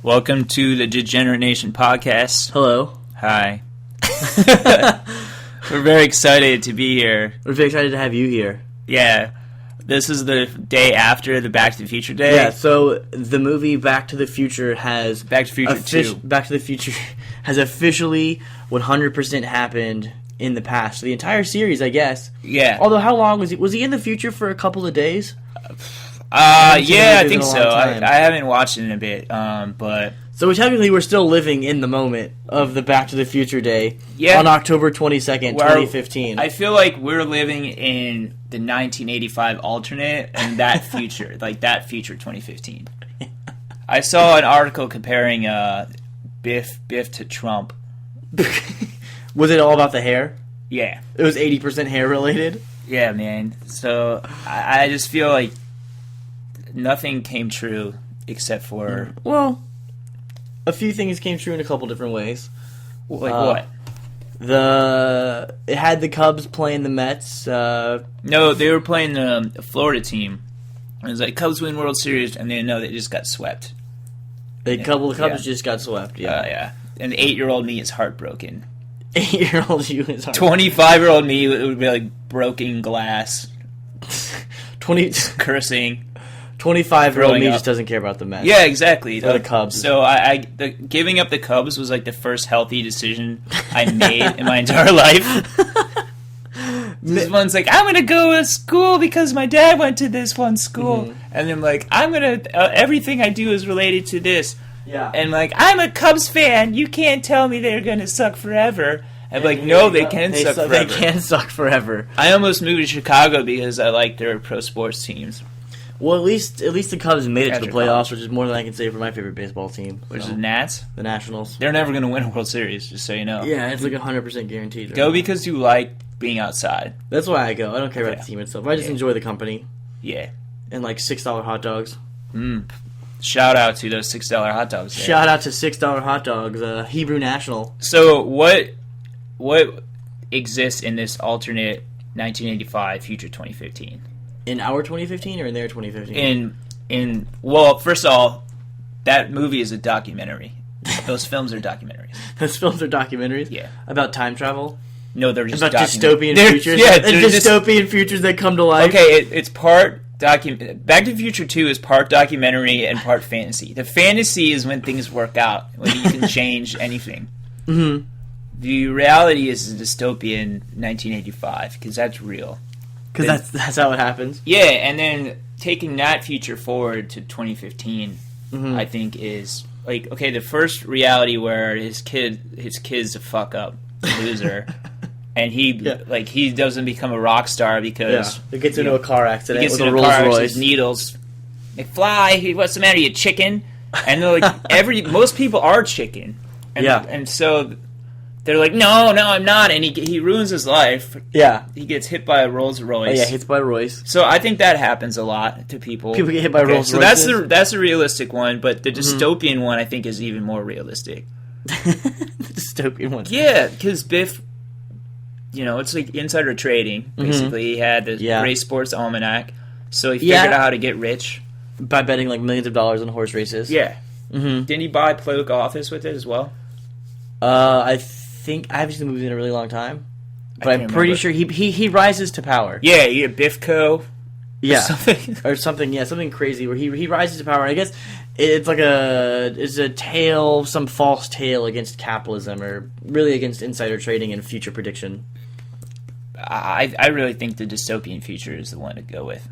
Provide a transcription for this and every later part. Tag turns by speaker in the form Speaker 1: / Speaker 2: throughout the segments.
Speaker 1: Welcome to the Degenerate Nation podcast.
Speaker 2: Hello.
Speaker 1: Hi. We're very excited to be here.
Speaker 2: We're very excited to have you here.
Speaker 1: Yeah. This is the day after the Back to the Future day.
Speaker 2: Yeah, so the movie Back to the Future has...
Speaker 1: Back to the Future 2.
Speaker 2: Back to the Future has officially 100% happened in the past. So the entire series, I guess.
Speaker 1: Yeah.
Speaker 2: Although, how long was he? Was he in the future for a couple of days?
Speaker 1: Yeah, I think so. I haven't watched it in a bit, but...
Speaker 2: So technically we're still living in the moment of the Back to the Future day on October 22nd, 2015.
Speaker 1: I feel like we're living in the 1985 alternate and that future, like that future 2015. I saw an article comparing Biff to Trump.
Speaker 2: Was it all about the hair?
Speaker 1: Yeah.
Speaker 2: It was 80% hair related?
Speaker 1: Yeah, man. So I just feel like nothing came true except for...
Speaker 2: Well... A few things came true in a couple different ways.
Speaker 1: Like what?
Speaker 2: It had the Cubs playing the Mets.
Speaker 1: No, they were playing the Florida team. It was like Cubs win World Series, and they just got swept.
Speaker 2: The Cubs just got swept. Yeah,
Speaker 1: yeah. And 8-year-old me is heartbroken.
Speaker 2: 8-year-old you is heartbroken.
Speaker 1: 25-year-old me would be like broken glass,
Speaker 2: 20
Speaker 1: cursing.
Speaker 2: 25-year-old me just doesn't care about the Mets.
Speaker 1: Yeah, exactly.
Speaker 2: Or the Cubs.
Speaker 1: So giving up the Cubs was like the first healthy decision I made in my entire life. This one's like, I'm going to go to school because my dad went to this one school. Mm-hmm. And I'm like, I'm going to, everything I do is related to this.
Speaker 2: Yeah.
Speaker 1: And like, I'm a Cubs fan. You can't tell me they're going to suck forever. I'm like, no, they can suck forever.
Speaker 2: They can suck forever.
Speaker 1: I almost moved to Chicago because I like their pro sports teams.
Speaker 2: Well, at least the Cubs made it to the playoffs, which is more than I can say for my favorite baseball team.
Speaker 1: Which is the Nats?
Speaker 2: The Nationals.
Speaker 1: They're never going to win a World Series, just so you know.
Speaker 2: Yeah, it's like 100% guaranteed.
Speaker 1: Go because you like being outside.
Speaker 2: That's why I go. I don't care about the team itself. I just enjoy the company.
Speaker 1: Yeah.
Speaker 2: And like $6 hot dogs.
Speaker 1: Shout out to those $6 hot dogs. There.
Speaker 2: Shout out to $6 hot dogs, Hebrew National.
Speaker 1: So what exists in this alternate 1985 future 2015?
Speaker 2: In our 2015 or in their 2015?
Speaker 1: Well, first of all, that movie is a documentary. Those films are documentaries.
Speaker 2: Those films are documentaries?
Speaker 1: Yeah.
Speaker 2: About time travel?
Speaker 1: No, they're just
Speaker 2: about dystopian futures?
Speaker 1: Yeah,
Speaker 2: dystopian futures that come to life?
Speaker 1: Okay, it's part Back to the Future 2 is part documentary and part fantasy. The fantasy is when things work out, when you can change anything.
Speaker 2: Mm-hmm.
Speaker 1: The reality is a dystopian 1985, because that's real.
Speaker 2: Because that's how it happens?
Speaker 1: Yeah, and then taking that future forward to 2015, I think is, like, okay, the first reality where his kid's a fuck-up loser, and he doesn't become a rock star because...
Speaker 2: He gets into a car accident with a
Speaker 1: Rolls
Speaker 2: Rolls
Speaker 1: Royce. Needles. McFly, what's the matter, you chicken? And they're like, most people are chicken. And so... They're like, no, I'm not, and he ruins his life.
Speaker 2: Yeah.
Speaker 1: He gets hit by a Rolls Royce.
Speaker 2: Oh, yeah, hits by Royce.
Speaker 1: So I think that happens a lot to people.
Speaker 2: People get hit by Rolls
Speaker 1: Royces. So that's the realistic one, but the dystopian one I think is even more realistic.
Speaker 2: The dystopian one.
Speaker 1: Yeah, because Biff, it's like insider trading, basically. He had the Race Sports Almanac, so he figured out how to get rich.
Speaker 2: By betting like millions of dollars on horse races.
Speaker 1: Yeah. Mm-hmm. Didn't he buy political office with it as well?
Speaker 2: I haven't seen the movie in a really long time, but I'm pretty sure he rises to power.
Speaker 1: Yeah, you get Biffco.
Speaker 2: Something. Something crazy where he rises to power. I guess it's like a tale, some false tale against capitalism, or really against insider trading and future prediction.
Speaker 1: I really think the dystopian future is the one to go with.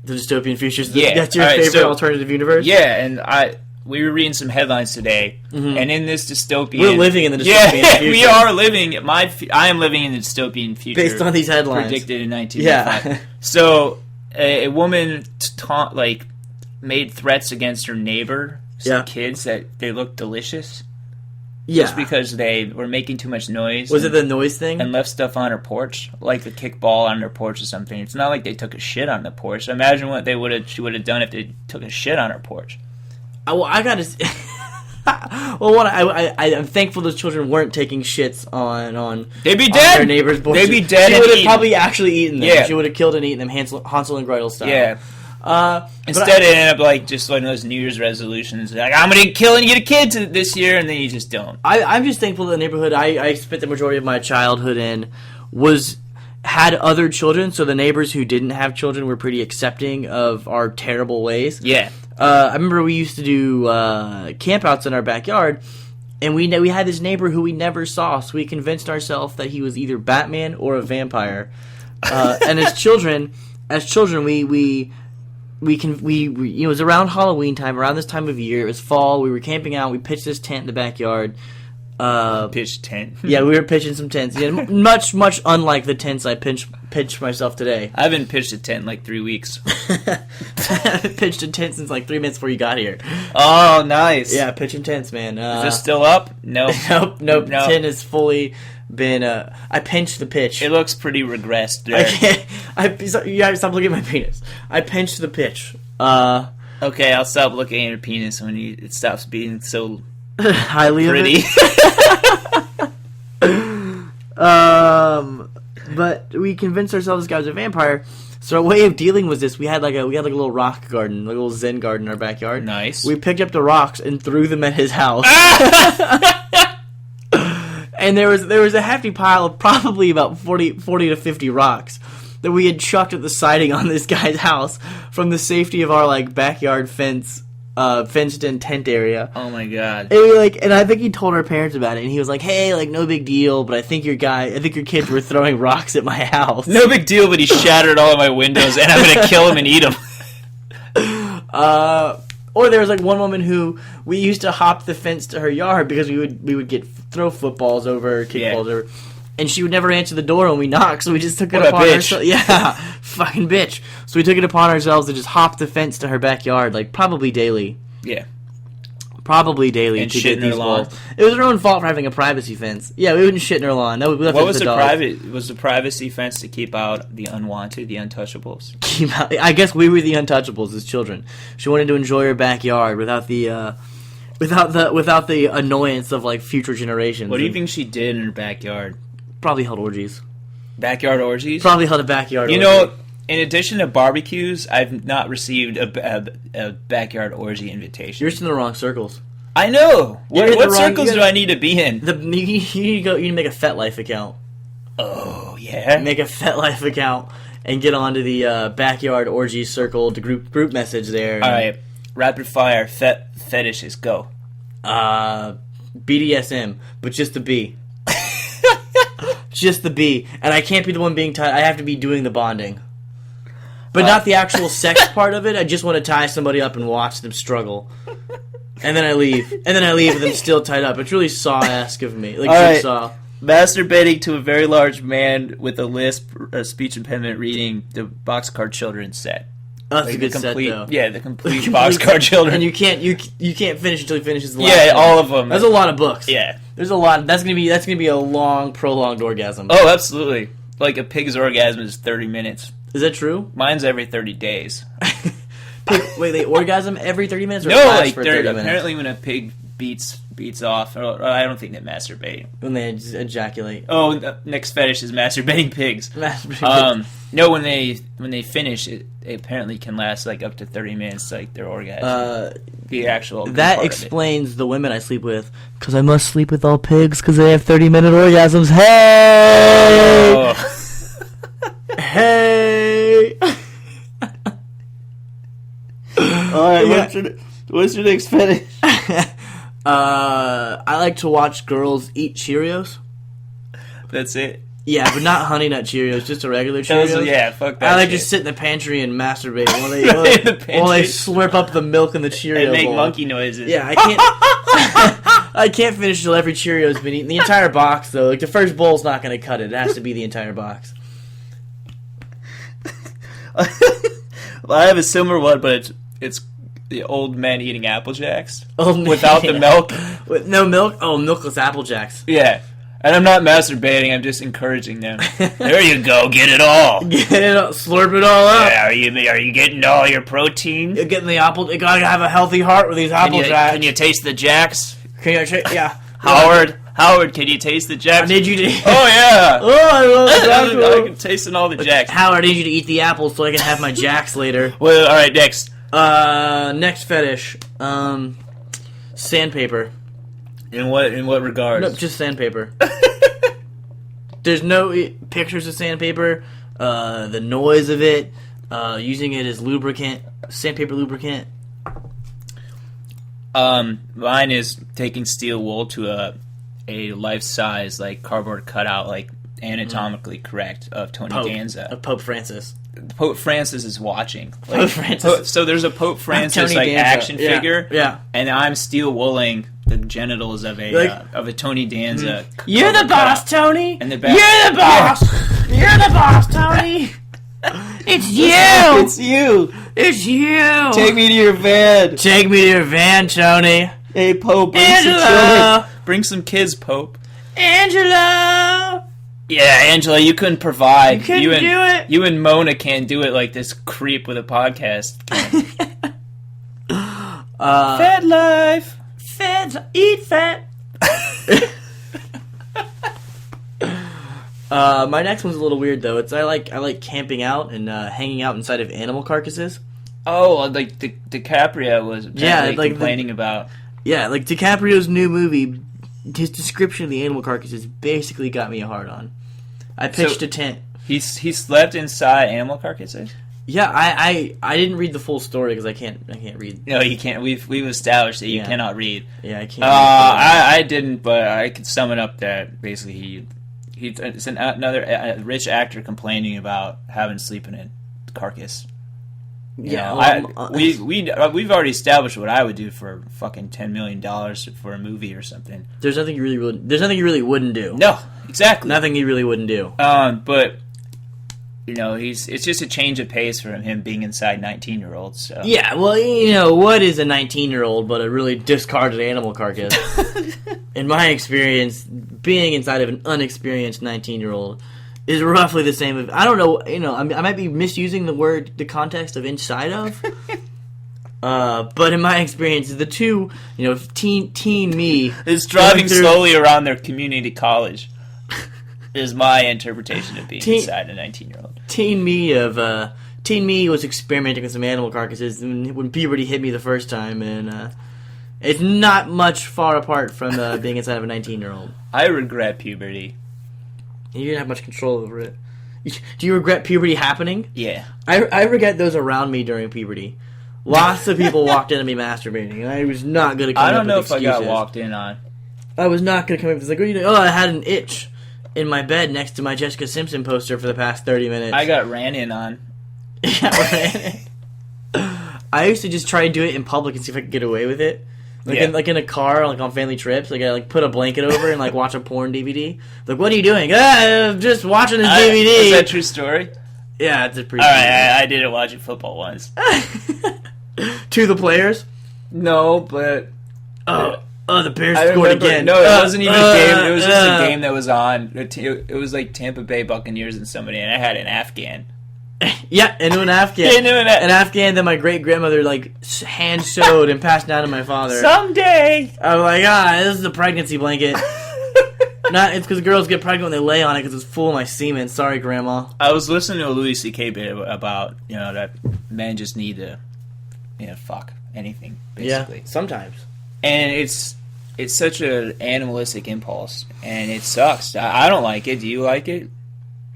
Speaker 2: The dystopian future is that's your favorite alternative universe?
Speaker 1: Yeah, and we were reading some headlines today, and in this dystopian...
Speaker 2: We're living in the dystopian future.
Speaker 1: We are living... I am living in the dystopian future.
Speaker 2: Based on these headlines.
Speaker 1: Predicted in 1995. Yeah. So, a woman made threats against her neighbor, some kids, that they looked delicious. Yeah. Just because they were making too much noise.
Speaker 2: Was it the noise thing?
Speaker 1: And left stuff on her porch, like the kickball on their porch or something. It's not like they took a shit on the porch. Imagine what she would have done if they took a shit on her porch.
Speaker 2: Well, I gotta. I'm thankful those children weren't taking shits on.
Speaker 1: They'd be dead.
Speaker 2: Their neighbors' porches.
Speaker 1: They'd be dead.
Speaker 2: She would have probably actually eaten them.
Speaker 1: Yeah.
Speaker 2: She would have killed and eaten them, Hansel and Gretel style.
Speaker 1: Yeah. Instead, it ended up like just one of those New Year's resolutions. Like, I'm going to kill and get a kid this year, and then you just don't.
Speaker 2: I'm just thankful that the neighborhood I spent the majority of my childhood in had other children, so the neighbors who didn't have children were pretty accepting of our terrible ways.
Speaker 1: Yeah.
Speaker 2: I remember we used to do campouts in our backyard, and we had this neighbor who we never saw, so we convinced ourselves that he was either Batman or a vampire. And as children, we it was around Halloween time, around this time of year. It was fall. We were camping out. We pitched this tent in the backyard.
Speaker 1: Pitched tent.
Speaker 2: Yeah, we were pitching some tents. Yeah, much unlike the tents I pitched myself today.
Speaker 1: I haven't pitched a tent in like 3 weeks.
Speaker 2: I haven't pitched a tent since like 3 minutes before you got here.
Speaker 1: Oh, nice.
Speaker 2: Yeah, pitching tents, man.
Speaker 1: Is this still up? No.
Speaker 2: Nope. Tent has fully been. I pinched the pitch.
Speaker 1: It looks pretty regressed there.
Speaker 2: You have to stop looking at my penis. I pinched the pitch.
Speaker 1: Okay, I'll stop looking at your penis when it stops being so
Speaker 2: highly
Speaker 1: pretty.
Speaker 2: But we convinced ourselves this guy was a vampire. So our way of dealing was this: we had like a little rock garden, like a little Zen garden in our backyard.
Speaker 1: Nice.
Speaker 2: We picked up the rocks and threw them at his house. And there was a hefty pile of probably about 40 to 50 rocks that we had chucked at the siding on this guy's house from the safety of our like backyard fenced-in tent area.
Speaker 1: Oh my god!
Speaker 2: And I think he told our parents about it, and he was like, "Hey, like no big deal, but I think your kids were throwing rocks at my house.
Speaker 1: No big deal, but he shattered all of my windows, and I'm gonna kill him and eat him."
Speaker 2: Or there was like one woman who we used to hop the fence to her yard because we would throw footballs over, kickballs over, and she would never answer the door when we knocked, so we just took it upon ourselves. Yeah, fucking bitch. So we took it upon ourselves to just hop the fence to her backyard, like probably daily.
Speaker 1: Yeah.
Speaker 2: Probably daily
Speaker 1: and
Speaker 2: to
Speaker 1: shit
Speaker 2: get
Speaker 1: in her
Speaker 2: these
Speaker 1: lawn.
Speaker 2: walls. It was her own fault for having a privacy fence. Yeah, we wouldn't shit in her lawn. No, we left
Speaker 1: what
Speaker 2: it
Speaker 1: was
Speaker 2: to
Speaker 1: the
Speaker 2: dog.
Speaker 1: Was the privacy fence to keep out the unwanted, the untouchables?
Speaker 2: I guess we were the untouchables as children. She wanted to enjoy her backyard without the annoyance of like future generations.
Speaker 1: What do you think she did in her backyard?
Speaker 2: Probably held orgies.
Speaker 1: Backyard orgies?
Speaker 2: Probably held a backyard.
Speaker 1: You know, in addition to barbecues, I've not received a backyard orgy invitation.
Speaker 2: You're just in the wrong circles.
Speaker 1: I know. What circles do I need to be in?
Speaker 2: You need to make a FetLife account.
Speaker 1: Oh yeah.
Speaker 2: Make a FetLife account and get onto the backyard orgy circle, the group message there.
Speaker 1: All right, rapid fire fetishes go.
Speaker 2: BDSM, but just the B. Just the B, and I can't be the one being tied. I have to be doing the bonding, but not the actual sex part of it. I just want to tie somebody up and watch them struggle. And then I leave. with them still tied up. It's really Saw-esque of me. Like Jigsaw.
Speaker 1: Masturbating to a very large man with a lisp, a speech impediment, reading the Boxcar Children set.
Speaker 2: Oh, that's like a good set, though.
Speaker 1: Yeah, the complete Boxcar Children.
Speaker 2: And you can't finish until he finishes the last
Speaker 1: one.
Speaker 2: Yeah,
Speaker 1: all of them.
Speaker 2: That's a lot of books.
Speaker 1: Yeah.
Speaker 2: There's a lot. That's gonna be a long, prolonged orgasm.
Speaker 1: Oh, absolutely. Like a pig's orgasm is 30 minutes.
Speaker 2: Is that true?
Speaker 1: Mine's every 30 days.
Speaker 2: Wait, they orgasm every 30 minutes? Or
Speaker 1: No, like
Speaker 2: for 30 minutes?
Speaker 1: Apparently when a pig beats off, or I don't think they masturbate.
Speaker 2: When they ejaculate.
Speaker 1: Oh, the next fetish is masturbating pigs. No, when they finish, it apparently can last like up to 30 minutes, like their orgasm. The actual
Speaker 2: that explains the women I sleep with, because I must sleep with all pigs because they have 30-minute orgasms. Hey!
Speaker 1: Oh.
Speaker 2: Hey!
Speaker 1: Alright, what's your next fetish?
Speaker 2: I like to watch girls eat Cheerios.
Speaker 1: That's it?
Speaker 2: Yeah, but not Honey Nut Cheerios, just a regular Cheerios.
Speaker 1: Yeah, fuck that.
Speaker 2: I like
Speaker 1: shit.
Speaker 2: to sit in the pantry and masturbate while they slurp up the milk in the Cheerio
Speaker 1: and make
Speaker 2: bowl.
Speaker 1: monkey noises.
Speaker 2: Yeah, I can't. I can't finish till every Cheerio's been eaten. The entire box, though. Like the first bowl's not going to cut it. It has to be the entire box.
Speaker 1: Well, I have a similar one, but it's the old men eating Apple Jacks
Speaker 2: without
Speaker 1: the milk.
Speaker 2: With no milk? Oh, milkless Apple Jacks.
Speaker 1: Yeah. And I'm not masturbating, I'm just encouraging them. There you go, get it all.
Speaker 2: Get it all, slurp it all up.
Speaker 1: Yeah, are you getting all your protein?
Speaker 2: You're getting the apple. You gotta have a healthy heart with these Apple Jacks.
Speaker 1: Can you taste the Jacks?
Speaker 2: Yeah.
Speaker 1: Howard, Howard, can you taste the Jacks?
Speaker 2: I need you to...
Speaker 1: Oh, yeah.
Speaker 2: Oh, I love the
Speaker 1: I can taste all the Jacks.
Speaker 2: Howard, I need you to eat the apples so I can have my Jacks later.
Speaker 1: Well, all right, next.
Speaker 2: Next fetish. Sandpaper.
Speaker 1: In what regards?
Speaker 2: Nope, just sandpaper. There's no pictures of sandpaper. The noise of it. Using it as lubricant. Sandpaper lubricant.
Speaker 1: Mine is taking steel wool to a life-size, like, cardboard cutout, like, anatomically correct of Tony Danza.
Speaker 2: Of Pope Francis.
Speaker 1: Pope Francis is watching. Like,
Speaker 2: Pope Francis.
Speaker 1: So there's a Pope Francis, like,
Speaker 2: Danza.
Speaker 1: action figure.
Speaker 2: Yeah.
Speaker 1: And I'm steel wooling the genitals of a Tony Danza.
Speaker 2: You're the boss, Tony!
Speaker 1: And the back.
Speaker 2: You're the boss! You're the boss, Tony! It's you!
Speaker 1: It's you!
Speaker 2: It's you!
Speaker 1: Take me to your van!
Speaker 2: Take me to your van, Tony!
Speaker 1: Hey, Pope, bring some children. Bring some kids, Pope.
Speaker 2: Angela!
Speaker 1: Yeah, Angela, you couldn't provide.
Speaker 2: You couldn't do it.
Speaker 1: You and Mona can't do it like this creep with a podcast can. Fed life.
Speaker 2: Eat fat. My next one's a little weird though. I like camping out and hanging out inside of animal carcasses.
Speaker 1: Oh, like DiCaprio was complaining about.
Speaker 2: Yeah, like DiCaprio's new movie. His description of the animal carcasses basically got me a hard on. I pitched a tent.
Speaker 1: He slept inside animal carcasses.
Speaker 2: Yeah, I didn't read the full story because I can't read.
Speaker 1: No, you can't. We've established that you cannot read.
Speaker 2: Yeah, I can't.
Speaker 1: I didn't, but I could sum it up that basically it's another rich actor complaining about having to sleep in a carcass. We've already established what I would do for fucking $10 million for a movie or something.
Speaker 2: There's nothing you really wouldn't do.
Speaker 1: No, exactly.
Speaker 2: Nothing you really wouldn't do.
Speaker 1: But it's just a change of pace for him being inside 19-year-olds. So.
Speaker 2: Yeah, well, what is a 19-year-old but a really discarded animal carcass? In my experience, being inside of an unexperienced 19-year-old is roughly the same. I don't know, I might be misusing the context of inside of. But in my experience, the two, teen me
Speaker 1: is driving slowly around their community college. Is my interpretation of being inside a 19-year-old. Teen
Speaker 2: me was experimenting with some animal carcasses when puberty hit me the first time, and it's not much far apart from being inside of a 19-year-old.
Speaker 1: I regret puberty.
Speaker 2: You didn't have much control over it. Do you regret puberty happening?
Speaker 1: Yeah.
Speaker 2: I regret those around me during puberty. Lots of people walked in on me masturbating, and I was not going to come up with excuses.
Speaker 1: I got walked in on.
Speaker 2: I was not going to come up with like, I had an itch in my bed next to my Jessica Simpson poster for the past 30 minutes.
Speaker 1: I got ran in on.
Speaker 2: I used to just try to do it in public and see if I could get away with it. In a car, like on family trips, like I put a blanket over and like watch a porn DVD. Like, what are you doing? I'm just watching this DVD.
Speaker 1: Is that a true story?
Speaker 2: Yeah, it's a pretty.
Speaker 1: All right, I didn't watch it football once.
Speaker 2: To the players?
Speaker 1: No, but
Speaker 2: the Bears scored again.
Speaker 1: No, it wasn't even a game. It was just a game that was on. It was like Tampa Bay Buccaneers and somebody, and I had an Afghan.
Speaker 2: Yeah, into an Afghan. An Afghan that my great-grandmother, hand-sewed and passed down to my father.
Speaker 1: Someday!
Speaker 2: I'm like, this is a pregnancy blanket. It's because girls get pregnant when they lay on it because it's full of my semen. Sorry, Grandma.
Speaker 1: I was listening to a Louis C.K. bit about, that men just need to, fuck anything, basically.
Speaker 2: Yeah, sometimes.
Speaker 1: And it's such an animalistic impulse, and it sucks. I don't like it. Do you like it?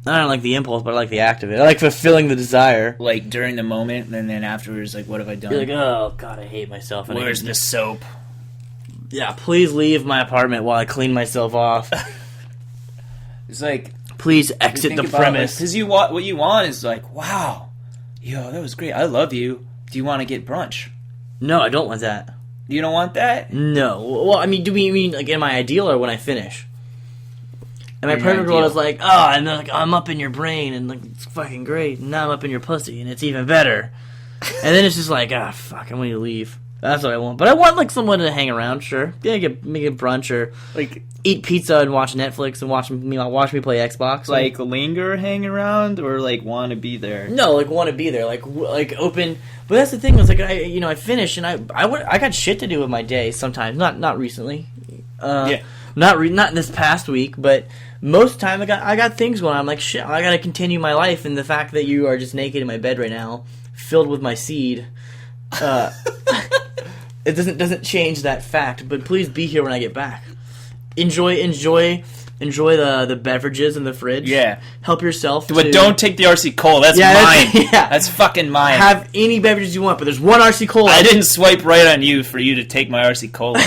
Speaker 2: I don't like the impulse, but I like the act of it. I like fulfilling the desire.
Speaker 1: Like, during the moment, and then afterwards, like, what have I done?
Speaker 2: You're like, oh, God, I hate myself.
Speaker 1: Where's the soap?
Speaker 2: Yeah, please leave my apartment while I clean myself off.
Speaker 1: It's like...
Speaker 2: Please exit the premise.
Speaker 1: Because what you want is like, wow, that was great. I love you. Do you want to get brunch?
Speaker 2: No, I don't want that.
Speaker 1: You don't want that?
Speaker 2: No. Well, I mean, do we mean, like, in my ideal or when I finish? And my perfect world is like, and then, like, I'm up in your brain, and, like, it's fucking great, and now I'm up in your pussy, and it's even better. And then it's just like, fuck, I want you to leave. That's what I want. But I want, like, someone to hang around, sure. Yeah, make a brunch, or, like, eat pizza and watch Netflix and watch me play Xbox.
Speaker 1: Like, linger, hang around, or, like, want to be there?
Speaker 2: No, like, want to be there. Like open... But that's the thing, was like, I finish, and I got shit to do with my day sometimes. Not recently.
Speaker 1: Yeah.
Speaker 2: Not this past week, but most of the time I got things going on. I'm like, shit, I gotta continue my life, and the fact that you are just naked in my bed right now, filled with my seed, it doesn't change that fact. But please be here when I get back. Enjoy the beverages in the fridge.
Speaker 1: Yeah.
Speaker 2: Help yourself.
Speaker 1: But don't take the RC Cola. That's mine. That's fucking mine.
Speaker 2: Have any beverages you want, but there's one RC Cola.
Speaker 1: I didn't swipe right on you for you to take my RC Cola.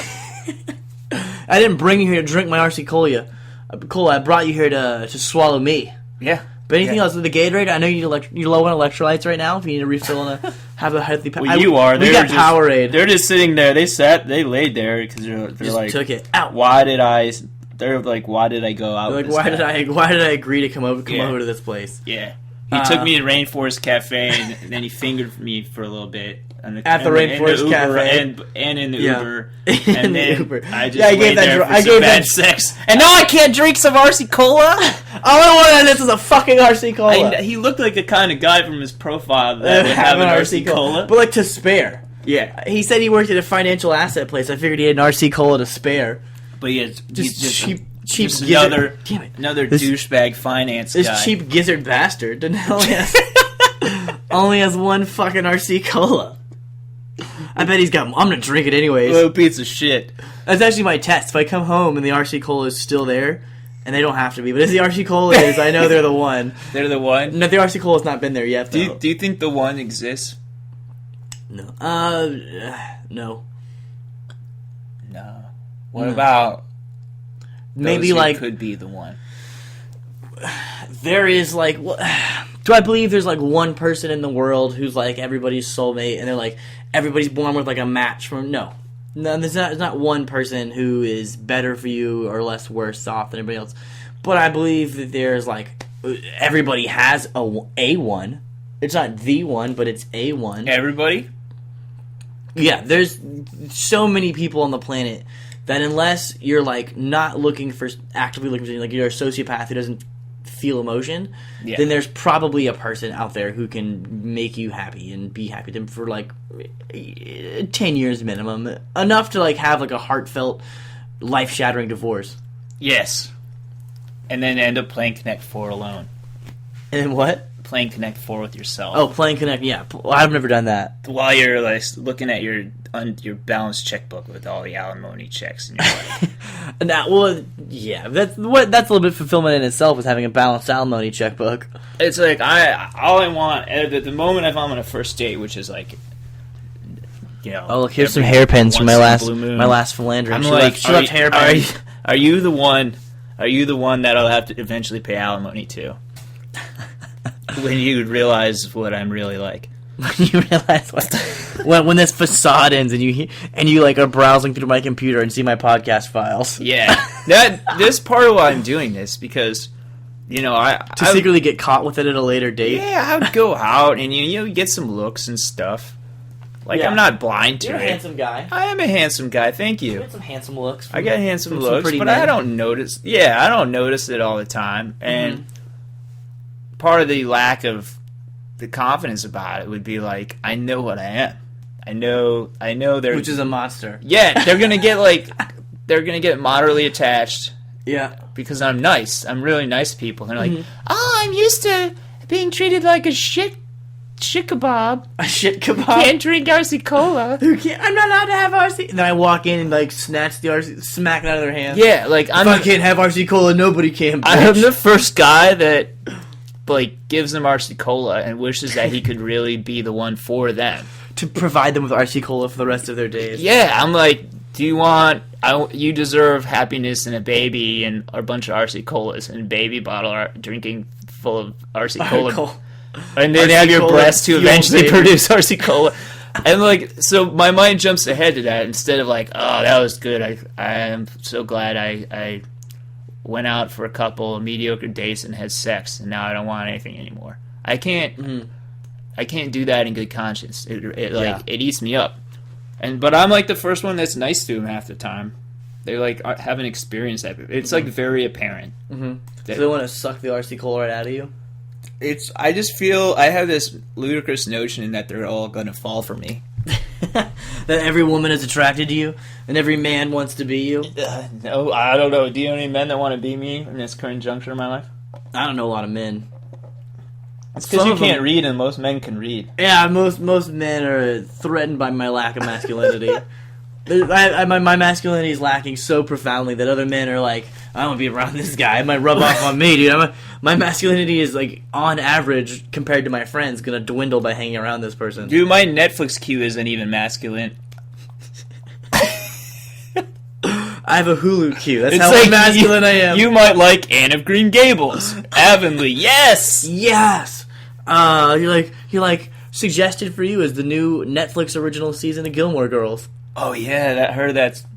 Speaker 2: I didn't bring you here to drink my RC Cola. I brought you here to swallow me.
Speaker 1: Yeah.
Speaker 2: But anything else with the Gatorade? I know you're low on electrolytes right now. If you need to refill and have a healthy.
Speaker 1: Well, you are.
Speaker 2: We got Powerade.
Speaker 1: They're just sitting there. They laid there because they're
Speaker 2: just
Speaker 1: like,
Speaker 2: took it out.
Speaker 1: Why did I? They're like, why did I go out?
Speaker 2: Like, why did I agree to come over to this place?
Speaker 1: Yeah. He took me to Rainforest Cafe, and then he fingered me for a little bit.
Speaker 2: At the Rainforest Cafe.
Speaker 1: And in the Uber. And then I just
Speaker 2: laid
Speaker 1: there for some bad sex. And now I can't drink some RC Cola?
Speaker 2: All I wanted this is a fucking RC Cola.
Speaker 1: He looked like the kind of guy from his profile that would have an RC Cola.
Speaker 2: But like to spare.
Speaker 1: Yeah.
Speaker 2: He said he worked at a financial asset place. I figured he had an RC Cola to spare.
Speaker 1: But he's just
Speaker 2: cheap
Speaker 1: another
Speaker 2: gizzard.
Speaker 1: douchebag finance guy.
Speaker 2: This cheap gizzard bastard only has one fucking RC Cola. I bet he's got. I'm gonna drink it anyways.
Speaker 1: Little piece of shit.
Speaker 2: That's actually my test. If I come home and the RC Cola is still there, and they don't have to be, but if the RC Cola is, I know they're the one.
Speaker 1: They're the one.
Speaker 2: No, the RC Cola's not been there yet. Though.
Speaker 1: Do you think the one exists?
Speaker 2: No. No.
Speaker 1: No. What about?
Speaker 2: Maybe
Speaker 1: those
Speaker 2: like
Speaker 1: could be the one.
Speaker 2: There is like. Do I believe there's like one person in the world who's like everybody's soulmate, and they're like everybody's born with like a match from? No, there's not one person who is better for you or less worse off than everybody else. But I believe that there's like everybody has a one. It's not the one, but it's a one.
Speaker 1: Everybody.
Speaker 2: Yeah, there's so many people on the planet that unless you're like not actively looking for something, like you're a sociopath who doesn't feel emotion, then there's probably a person out there who can make you happy and be happy with them for like 10 years minimum, enough to like have like a heartfelt, life-shattering divorce.
Speaker 1: Yes, and then end up playing Connect 4 alone.
Speaker 2: And then what?
Speaker 1: Playing Connect 4 with yourself.
Speaker 2: Oh, playing Connect, yeah. I've never done that.
Speaker 1: While you're like looking at your balanced checkbook with all the alimony checks in your life.
Speaker 2: That's a little bit fulfillment in itself, is having a balanced alimony checkbook.
Speaker 1: It's like all I want at the moment if I'm on a first date, which is like,
Speaker 2: oh look, here's some hairpins from my last philandering.
Speaker 1: I'm
Speaker 2: she left hairpins.
Speaker 1: Are you the one? Are you the one that I'll have to eventually pay alimony to? When you realize what I'm really like.
Speaker 2: When you realize when this facade ends and you like are browsing through my computer and see my podcast files.
Speaker 1: Yeah, this part of why I'm doing this, because I
Speaker 2: secretly get caught with it at a later date.
Speaker 1: Yeah, I would go out and you get some looks and stuff. Like, I'm not blind to it.
Speaker 2: You're a handsome guy.
Speaker 1: I am a handsome guy. Thank you.
Speaker 2: You get some handsome looks.
Speaker 1: I got handsome looks, but I don't notice. Yeah, I don't notice it all the time, and part of the lack of the confidence about it would be like, I know what I am. I know they're...
Speaker 2: Which is a monster.
Speaker 1: Yeah, they're gonna get moderately attached.
Speaker 2: Yeah.
Speaker 1: Because I'm nice. I'm really nice to people. And they're like, I'm used to being treated like a shit kebab.
Speaker 2: A shit kebab?
Speaker 1: Can't drink RC Cola.
Speaker 2: I'm not allowed to have RC. And then I walk in and like snatch the RC, smack it out of their hands.
Speaker 1: Yeah, like
Speaker 2: I can't have RC Cola, nobody can.
Speaker 1: I'm the first guy that like gives them RC Cola and wishes that he could really be the one for them,
Speaker 2: to provide them with RC Cola for the rest of their days.
Speaker 1: Yeah, I'm like, do you want? You deserve happiness and a baby and a bunch of RC Colas and a baby bottle drinking full of RC Cola, and then have your breasts to eventually produce RC Cola. And like, so my mind jumps ahead to that instead of like, oh, that was good. I am so glad I went out for a couple of mediocre dates and had sex, and now I don't want anything anymore. I can't do that in good conscience. It eats me up. But I'm like the first one that's nice to them half the time. They like haven't experienced that. It's like very apparent.
Speaker 2: So they want to suck the RC Cola right out of you?
Speaker 1: I just feel I have this ludicrous notion that they're all going to fall for me.
Speaker 2: That every woman is attracted to you, and every man wants to be you?
Speaker 1: No, I don't know. Do you know any men that want to be me in this current juncture of my life?
Speaker 2: I don't know a lot of men.
Speaker 1: It's because you can't read, and most men can read.
Speaker 2: Yeah, most men are threatened by my lack of masculinity. My masculinity is lacking so profoundly that other men are like, I don't want to be around this guy. It might rub off on me, dude. My masculinity is, like, on average, compared to my friends, going to dwindle by hanging around this person.
Speaker 1: Dude, my Netflix queue isn't even masculine.
Speaker 2: I have a Hulu queue. That's how masculine I am.
Speaker 1: You might like Anne of Green Gables. Avonlea, yes!
Speaker 2: Yes! He suggested for you as the new Netflix original season of Gilmore Girls.
Speaker 1: Oh yeah,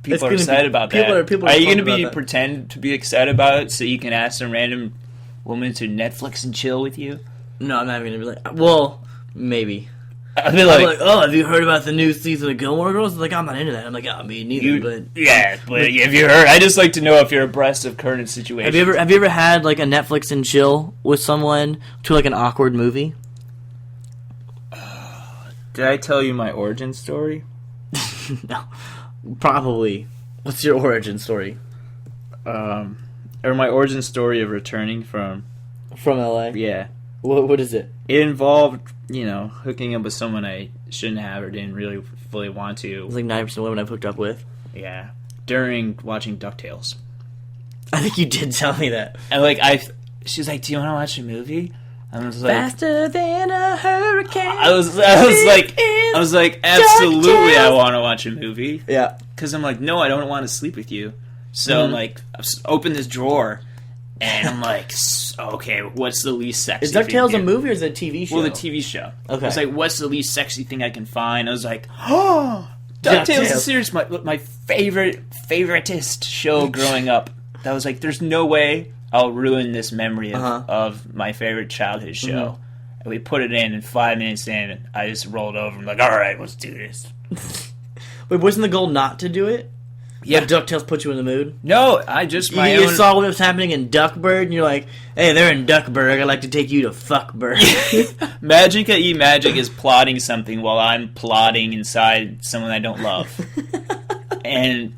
Speaker 1: people are excited about that.
Speaker 2: People
Speaker 1: are you going to pretend to be excited about it so you can ask some random woman to Netflix and chill with you?
Speaker 2: No, I'm not going to be like, well, maybe.
Speaker 1: I'll be like,
Speaker 2: oh, have you heard about the new season of Gilmore Girls? Like, I'm not into that. I'm like, oh, me neither.
Speaker 1: But have you heard? I just like to know if you're abreast of current situations.
Speaker 2: Have you ever had like a Netflix and chill with someone to like an awkward movie?
Speaker 1: Did I tell you my origin story?
Speaker 2: No, probably. What's your origin story?
Speaker 1: Or my origin story of returning from
Speaker 2: LA? Yeah. What is it?
Speaker 1: It involved, hooking up with someone I shouldn't have or didn't really fully want to.
Speaker 2: It's like 9% of women I've hooked up with.
Speaker 1: Yeah. During watching DuckTales.
Speaker 2: I think you did tell me that.
Speaker 1: And she's like, do you want to watch a movie? I was like,
Speaker 2: faster than a hurricane.
Speaker 1: I was like, absolutely, I want to watch a movie.
Speaker 2: Yeah.
Speaker 1: Because I'm like, no, I don't want to sleep with you. So I'm like, open this drawer, and I'm like, okay, what's the least sexy?
Speaker 2: Is DuckTales a movie or is it a TV show?
Speaker 1: Well, the TV show.
Speaker 2: Okay.
Speaker 1: I was like, what's the least sexy thing I can find? I was like, oh, DuckTales is serious. My favoritist show growing up. That was like, there's no way I'll ruin this memory of my favorite childhood show. Mm-hmm. And we put it in, and 5 minutes in, I just rolled over. I'm like, all right, let's do this.
Speaker 2: Wait, wasn't the goal not to do it?
Speaker 1: Yeah.
Speaker 2: But DuckTales put you in the mood?
Speaker 1: No, I just...
Speaker 2: You saw what was happening in Duckburg, and you're like, hey, they're in Duckburg. I'd like to take you to Fuckburg.
Speaker 1: Magic at E Magic is plotting something while I'm plotting inside someone I don't love. And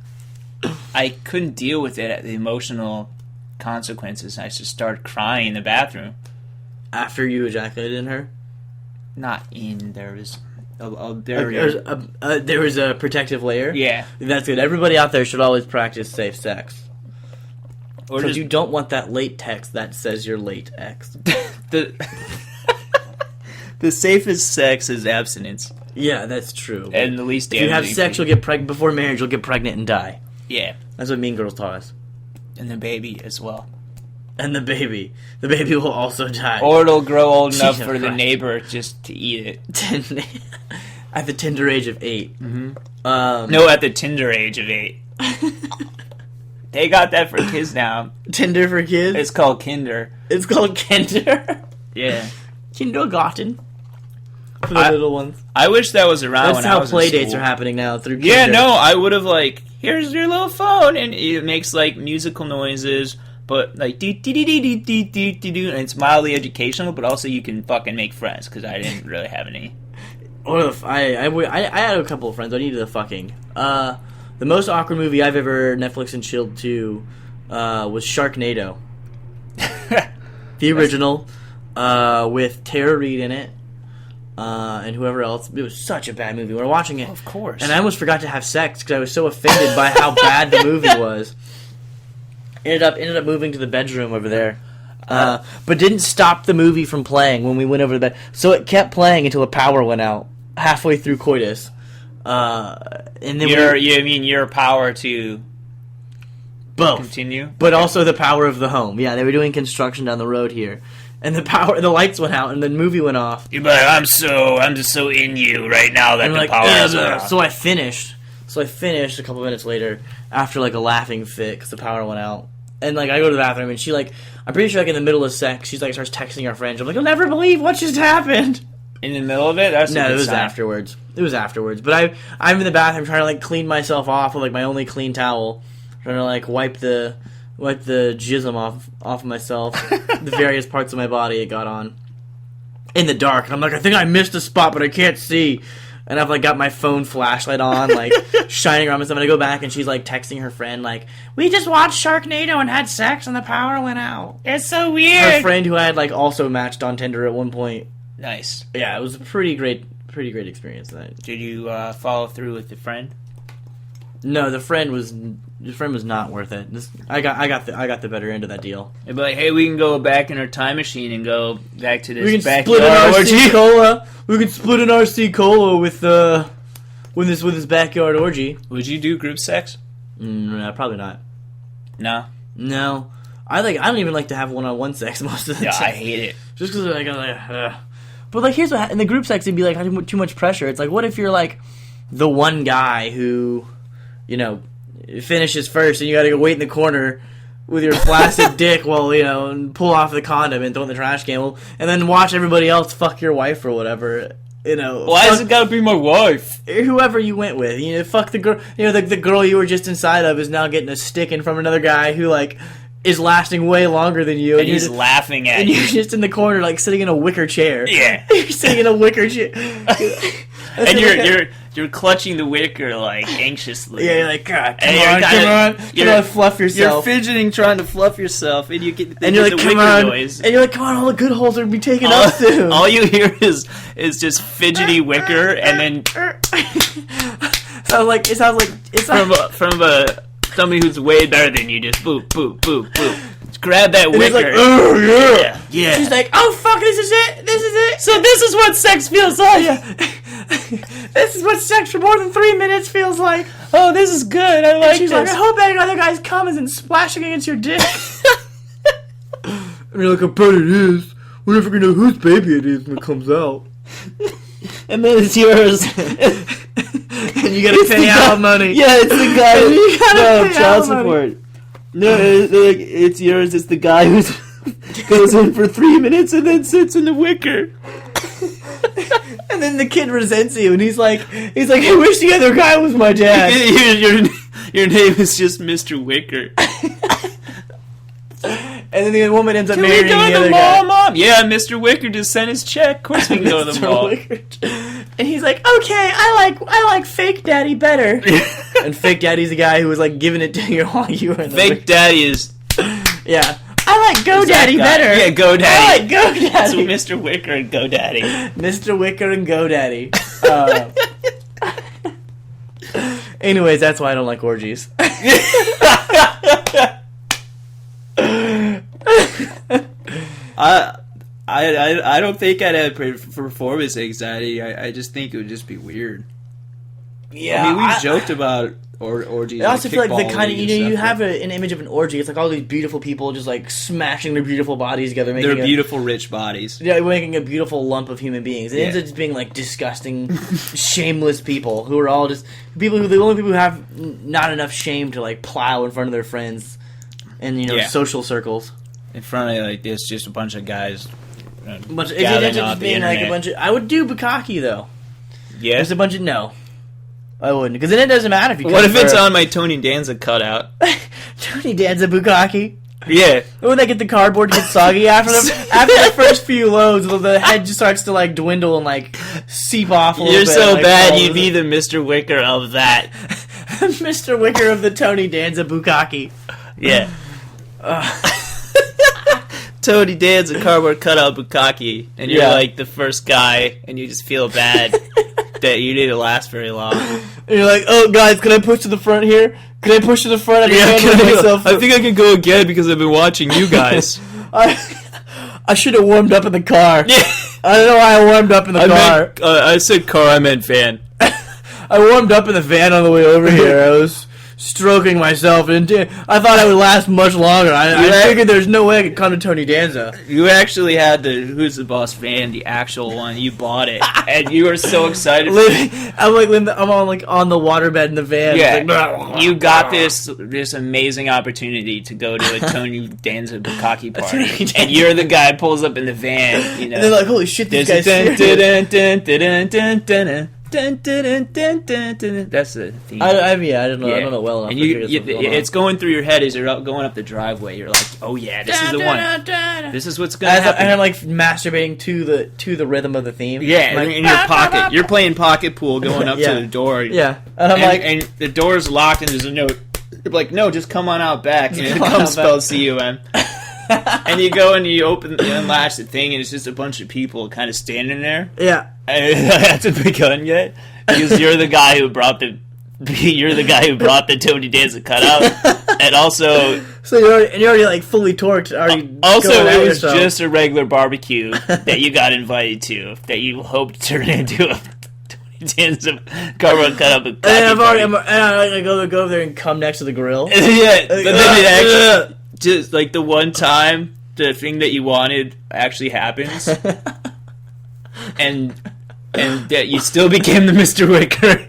Speaker 1: I couldn't deal with it, the emotional consequences. I just started crying in the bathroom.
Speaker 2: After you ejaculated in her?
Speaker 1: Not in. There was
Speaker 2: there was a protective layer?
Speaker 1: Yeah.
Speaker 2: That's good. Everybody out there should always practice safe sex. Because you don't want that late text that says you're late X.
Speaker 1: The safest sex is abstinence.
Speaker 2: Yeah, that's true.
Speaker 1: And the least
Speaker 2: damaging. If you have sex, you'll get pregnant. Before marriage, you'll get pregnant and die.
Speaker 1: Yeah.
Speaker 2: That's what Mean Girls taught us.
Speaker 1: And the baby as well.
Speaker 2: And the baby. The baby will also die.
Speaker 1: Or it'll grow old enough for the neighbor just to eat it.
Speaker 2: At the tender age of 8.
Speaker 1: Mm-hmm. No, at the Tinder age of 8. They got that for kids now.
Speaker 2: Tinder for kids?
Speaker 1: It's called Kinder.
Speaker 2: It's called Kinder?
Speaker 1: Yeah.
Speaker 2: Kindergarten. For the little ones.
Speaker 1: I wish that was around when I was in school.
Speaker 2: That's how play dates are happening now through Kinder.
Speaker 1: Yeah, no, I would have here's your little phone, and it makes musical noises, but dee dee dee dee dee dee dee dee, and it's mildly educational, but also you can fucking make friends because I didn't really have any.
Speaker 2: I had a couple of friends. I needed the fucking. The most awkward movie I've ever Netflix and chilled to was Sharknado. The original, with Tara Reid in it. And whoever else. It was such a bad movie. We were watching it.
Speaker 1: Of course.
Speaker 2: And I almost forgot to have sex because I was so offended by how bad the movie was. Ended up moving to the bedroom over there. But didn't stop the movie from playing when we went over to bed. So it kept playing until the power went out halfway through coitus. And then
Speaker 1: you mean your power to
Speaker 2: both
Speaker 1: continue?
Speaker 2: But also the power of the home. Yeah, they were doing construction down the road here. And the lights went out, and the movie went off.
Speaker 1: You're like, I'm just so in you right now that the power is off.
Speaker 2: So I finished a couple minutes later after a laughing fit because the power went out. And I go to the bathroom, and she I'm pretty sure in the middle of sex, she's starts texting her friends. I'm like, you'll never believe what just happened.
Speaker 1: In the middle of it? That's
Speaker 2: no, it was afterwards. It was afterwards. But I'm in the bathroom trying to clean myself off with my only clean towel, trying to wipe the jism off of myself, the various parts of my body it got on, in the dark. And I'm like, I think I missed a spot, but I can't see. And I've, like, got my phone flashlight on, like, shining around myself. And I go back, and she's, like, texting her friend, like, we just watched Sharknado and had sex, and the power went out.
Speaker 1: It's so weird.
Speaker 2: Her friend who I had, like, also matched on Tinder at one point.
Speaker 1: Nice.
Speaker 2: Yeah, it was a pretty great experience.
Speaker 1: Did you follow through with the friend?
Speaker 2: No, the friend was not worth it. I got the better end of that deal.
Speaker 1: It'd be like, hey, we can go back in our time machine and go back to this
Speaker 2: We can
Speaker 1: backyard
Speaker 2: split an
Speaker 1: orgy.
Speaker 2: RC cola. We can split an RC cola with this backyard orgy.
Speaker 1: Would you do group sex?
Speaker 2: No, probably not.
Speaker 1: No.
Speaker 2: I don't even like to have one-on-one sex most of the time.
Speaker 1: Yeah, I hate it.
Speaker 2: Just because But like, here's what in the group sex, it'd be like too much pressure. It's like, what if you're like the one guy who, you know, finishes first, and you got to go wait in the corner with your flaccid dick while, you know, and pull off the condom and throw it in the trash can, and then watch everybody else fuck your wife or whatever. You know,
Speaker 1: why has it got to be my wife?
Speaker 2: Whoever you went with, you know, fuck the girl. You know, the girl you were just inside of is now getting a sticking from another guy who like is lasting way longer than you,
Speaker 1: and he's laughing at you.
Speaker 2: And you're just in the corner, like sitting in a wicker chair.
Speaker 1: Yeah,
Speaker 2: you're sitting in a wicker chair,
Speaker 1: and you're clutching the wicker like anxiously.
Speaker 2: Yeah, you're like, God, come on, fluff yourself.
Speaker 1: You're fidgeting, trying to fluff yourself, and you get
Speaker 2: and you're like,
Speaker 1: the
Speaker 2: come
Speaker 1: wicker
Speaker 2: on,
Speaker 1: noise.
Speaker 2: and you're like, come on, all the good holes are gonna be taken up soon.
Speaker 1: All you hear is just fidgety wicker, and then
Speaker 2: sounds like
Speaker 1: from somebody who's way better than you, just boop, boop, boop, boop. Just grab that wicker.
Speaker 2: Like, oh,
Speaker 1: yeah.
Speaker 2: She's like, oh, fuck, this is it.
Speaker 1: So this is what sex feels like.
Speaker 2: Yeah. This is what sex for more than 3 minutes feels like.
Speaker 1: Oh, this is good. I like
Speaker 2: She's
Speaker 1: this.
Speaker 2: Like, I hope that other guy's cum isn't splashing against your dick. And you're like, I bet it is. We're never gonna know whose baby it is when it comes out.
Speaker 1: And then it's yours.
Speaker 2: And you gotta pay alimony.
Speaker 1: Yeah, it's the guy.
Speaker 2: You gotta pay
Speaker 1: child
Speaker 2: alimony.
Speaker 1: support. No, it's yours. It's the guy who goes in for 3 minutes and then sits in the wicker.
Speaker 2: And then the kid resents you, and he's like, I wish the other guy was my dad.
Speaker 1: Your name is just Mr. Wicker.
Speaker 2: And then the woman ends up
Speaker 1: Can
Speaker 2: marrying
Speaker 1: we go
Speaker 2: the
Speaker 1: to
Speaker 2: other
Speaker 1: the
Speaker 2: guy.
Speaker 1: mall, Mom? Yeah, Mr. Wicker just sent his check. Of course we can go to the mall.
Speaker 2: And he's like, okay, I like fake daddy better. And fake daddy's the guy who was like giving it to you while you were in the
Speaker 1: fake daddy is...
Speaker 2: Yeah. I like GoDaddy better.
Speaker 1: Yeah, GoDaddy.
Speaker 2: I like GoDaddy.
Speaker 1: So Mr. Wicker and GoDaddy.
Speaker 2: Mr. Wicker and GoDaddy. Anyways, that's why I don't like orgies.
Speaker 1: I don't think I'd have performance anxiety. I just think it would just be weird.
Speaker 2: Yeah,
Speaker 1: I mean, we've joked about orgies.
Speaker 2: I also feel like the kind of you
Speaker 1: have
Speaker 2: have an image of an orgy. It's like all these beautiful people just like smashing their beautiful bodies together, making
Speaker 1: their beautiful rich bodies.
Speaker 2: Yeah, making a beautiful lump of human beings. It ends up just being like disgusting, shameless people who are all just the only people who have not enough shame to like plow in front of their friends and social circles.
Speaker 1: In front of like this, just a bunch of guys.
Speaker 2: It ends up just being like a bunch of. I would do Bukkake though.
Speaker 1: Yeah,
Speaker 2: there's a bunch of no. I wouldn't, because then it doesn't matter if you.
Speaker 1: What if it's on my Tony Danza cutout?
Speaker 2: Tony Danza Bukkake.
Speaker 1: Yeah.
Speaker 2: When they get the cardboard to get soggy after the first few loads, the head just starts to like dwindle and like seep off a little bit.
Speaker 1: You're so bad, you'd be the Mr. Wicker of that.
Speaker 2: Mr. Wicker of the Tony Danza Bukkake.
Speaker 1: Yeah. Tony Danza cardboard cutout Bukkake, and you're like the first guy, and you just feel bad that you didn't last very long.
Speaker 2: And you're like, oh guys, can I push to the front here? Can I push to the front?
Speaker 1: I think I can go again because I've been watching you guys.
Speaker 2: I should have warmed up in the car. Yeah. I don't know why I warmed up in the car.
Speaker 1: I said car, I meant van.
Speaker 2: I warmed up in the van on the way over here. I was stroking myself, and I thought I would last much longer. I figured there's no way I could come to Tony Danza.
Speaker 1: You actually had the Who's the Boss van, the actual one. You bought it, and you were so excited.
Speaker 2: I'm on the waterbed in the van.
Speaker 1: Yeah,
Speaker 2: like,
Speaker 1: you got this amazing opportunity to go to a Tony Danza Bukkake party, and you're the guy who pulls up in the van. You know,
Speaker 2: and they're like, "Holy shit, this guy's serious."
Speaker 1: Dun, dun, dun, dun, dun, dun. That's the theme.
Speaker 2: I don't know. I don't know well enough.
Speaker 1: And
Speaker 2: to figure this stuff out.
Speaker 1: it's going through your head as you're going up the driveway. You're like, oh yeah, this is the one. This is what's gonna happen.
Speaker 2: And I'm like masturbating to the rhythm of the theme.
Speaker 1: Yeah,
Speaker 2: like,
Speaker 1: in your pocket. You're playing pocket pool, going up to the door.
Speaker 2: Yeah, and I'm
Speaker 1: and the door's locked, and there's a note. You're like, no, just come on out back. And it comes spelled C-U-M. And you go and you unlatch the thing, and it's just a bunch of people kind of standing there.
Speaker 2: Yeah.
Speaker 1: And I haven't begun yet because you're the guy who brought the Tony Danza cutout, and also
Speaker 2: you're already like fully torqued.
Speaker 1: Also, it was just a regular barbecue that you got invited to that you hoped to turn into a Tony Danza cardboard cutout.
Speaker 2: And I'm gonna go over there and come next to the grill.
Speaker 1: Yeah, but then it actually just like the one time the thing that you wanted actually happens. And that you still became the Mr. Wicker.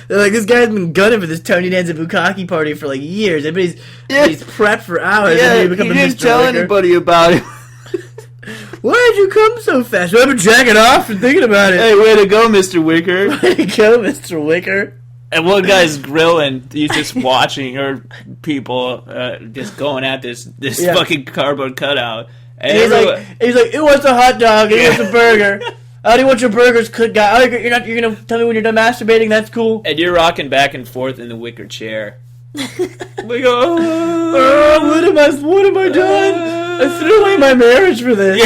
Speaker 2: They're like, this guy's been gunning for this Tony Danza Bukkake party for like years. Everybody's he's prepped for hours.
Speaker 1: Yeah,
Speaker 2: and he
Speaker 1: didn't tell anybody about it.
Speaker 2: Why did you come so fast? Well, I've been jacking off and thinking about it.
Speaker 1: Hey, way to go, Mr. Wicker.
Speaker 2: Way to go, Mr. Wicker.
Speaker 1: And one guy's grilling, he's just watching, or people just going at this fucking cardboard cutout. And
Speaker 2: he's like, who wants a hot dog? Who wants a burger? How do you want your burgers cooked, guy? You're gonna tell me when you're done masturbating? That's cool.
Speaker 1: And you're rocking back and forth in the wicker chair. We go,
Speaker 2: what am I doing? I threw away my marriage for this.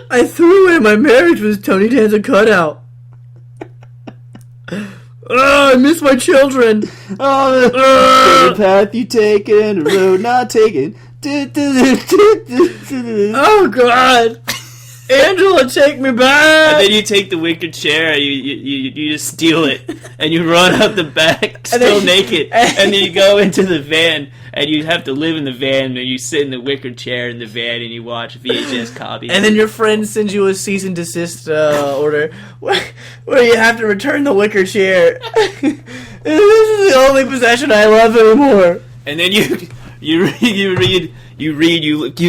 Speaker 2: I threw away my marriage for this Tony Danza cutout. I miss my children.
Speaker 1: The path you taken, the road not taken.
Speaker 2: Oh God, Angela, take me back!
Speaker 1: And then you take the wicker chair, and you just steal it, and you run out the back, still naked, and then you go into the van, and you have to live in the van, and you sit in the wicker chair in the van, and you watch VHS copies.
Speaker 2: And then your friend sends you a cease and desist order, where you have to return the wicker chair. This is the only possession I love anymore.
Speaker 1: And then you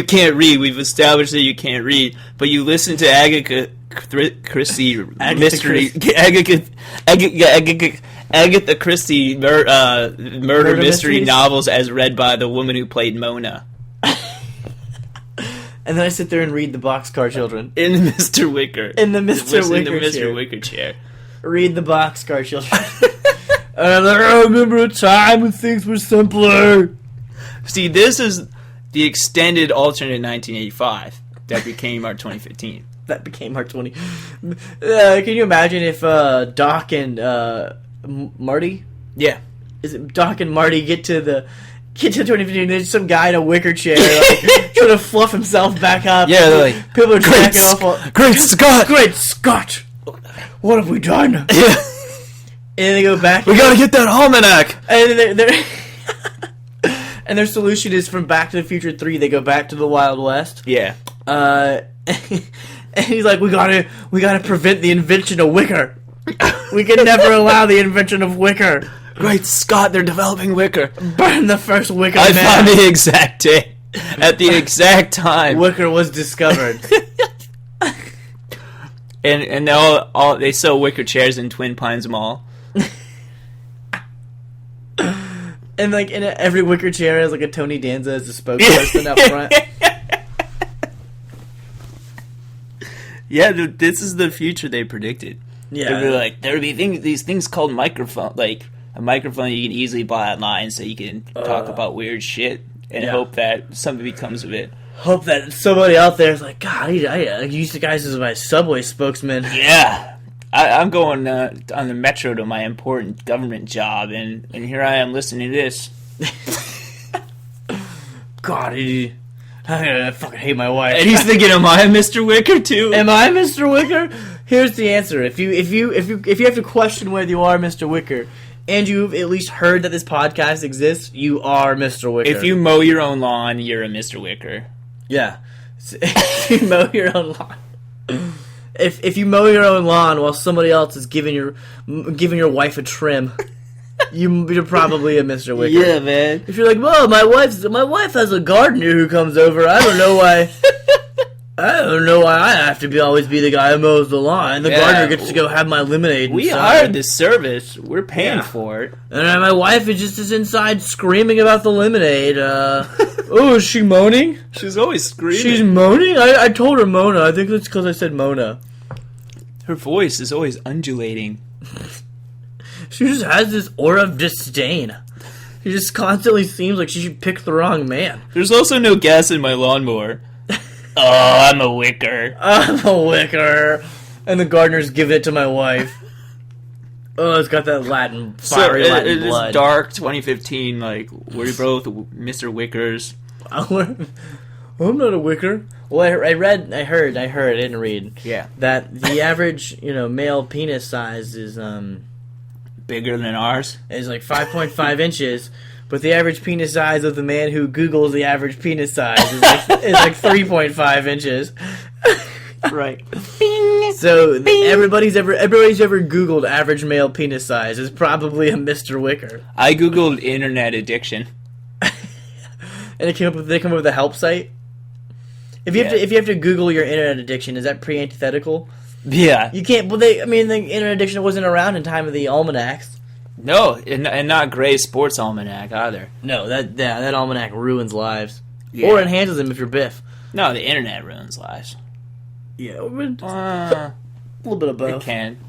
Speaker 1: can't read. We've established that you can't read, but you listen to Agatha Christie murder mystery novels as read by the woman who played Mona.
Speaker 2: And then I sit there and read the Boxcar Children
Speaker 1: in the Mr. Wicker.
Speaker 2: In the Mr.
Speaker 1: Wicker chair.
Speaker 2: Read the Boxcar Children. And I'm like, I remember a time when things were simpler.
Speaker 1: See, this is the extended alternate 1985 that became our 2015.
Speaker 2: That became our 20. Can you imagine if Doc and Marty?
Speaker 1: Yeah.
Speaker 2: Is it Doc and Marty get to 2015? There's some guy in a wicker chair like, trying to fluff himself back up.
Speaker 1: Yeah, they're like,
Speaker 2: people are jacking off.
Speaker 1: Great Scott!
Speaker 2: Great Scott! What have we done?
Speaker 1: Yeah.
Speaker 2: And then they go back.
Speaker 1: We gotta get that almanac!
Speaker 2: And they're and their solution is from Back to the Future 3, they go back to the Wild West.
Speaker 1: Yeah.
Speaker 2: And he's like, we gotta prevent the invention of wicker. We can never allow the invention of wicker.
Speaker 1: Great Scott, they're developing wicker.
Speaker 2: Burn the first wicker
Speaker 1: I
Speaker 2: man.
Speaker 1: found the exact day. At the exact time.
Speaker 2: Wicker was discovered.
Speaker 1: And they sell wicker chairs in Twin Pines Mall.
Speaker 2: And like in every wicker chair has like a Tony Danza as a spokesperson up front.
Speaker 1: Yeah, this is the future they predicted.
Speaker 2: Yeah,
Speaker 1: they were like, there would be these things called microphone, like a microphone you can easily buy online, so you can talk about weird shit and hope that something becomes of it.
Speaker 2: Hope that somebody out there is like, God, I use you guys as my subway spokesman.
Speaker 1: Yeah. I'm going on the metro to my important government job, and here I am listening to this. God, I fucking hate my wife. And he's thinking, am I a Mr. Wicker too?
Speaker 2: Am I Mr. Wicker? Here's the answer. If you have to question whether you are Mr. Wicker, and you've at least heard that this podcast exists, you are Mr. Wicker.
Speaker 1: If you mow your own lawn, you're a Mr. Wicker.
Speaker 2: Yeah. If you mow your own lawn. If you mow your own lawn while somebody else is giving your wife a trim, you're probably a Mr. Wicker.
Speaker 1: Yeah, man.
Speaker 2: If you're like, well, my wife has a gardener who comes over. I don't know why. I don't know why I have to always be the guy who mows the lawn. The gardener gets to go have my lemonade.
Speaker 1: We hired this service. We're paying for it.
Speaker 2: And my wife is inside screaming about the lemonade. Oh, is she moaning?
Speaker 1: She's always screaming.
Speaker 2: She's moaning? I told her Mona. I think that's because I said Mona.
Speaker 1: Her voice is always undulating.
Speaker 2: She just has this aura of disdain. She just constantly seems like she should pick the wrong man.
Speaker 1: There's also no gas in my lawnmower. Oh, I'm a wicker.
Speaker 2: I'm a wicker. And the gardener's giving it to my wife. Oh, it's got that Latin, fiery Latin blood.
Speaker 1: It's dark 2015, like, we're both Mr. Wickers.
Speaker 2: I'm not a wicker. Well, I heard, I didn't read.
Speaker 1: Yeah.
Speaker 2: That the average, male penis size is,
Speaker 1: bigger than ours?
Speaker 2: Is like 5.5 inches. But the average penis size of the man who Googles the average penis size is like 3.5 inches.
Speaker 1: Right.
Speaker 2: Bing, so bing. Everybody's ever Googled average male penis size is probably a Mr. Wicker.
Speaker 1: I Googled internet addiction.
Speaker 2: And they come up with a help site. If you have to Google your internet addiction, is that pre-antithetical?
Speaker 1: Yeah.
Speaker 2: You can't. Well, the internet addiction wasn't around in time of the almanacs.
Speaker 1: No, and not Gray's Sports Almanac either.
Speaker 2: No, that almanac ruins lives,
Speaker 1: yeah.
Speaker 2: Or enhances them if you're Biff.
Speaker 1: No, the internet ruins lives.
Speaker 2: Yeah, a little bit of both.
Speaker 1: It can.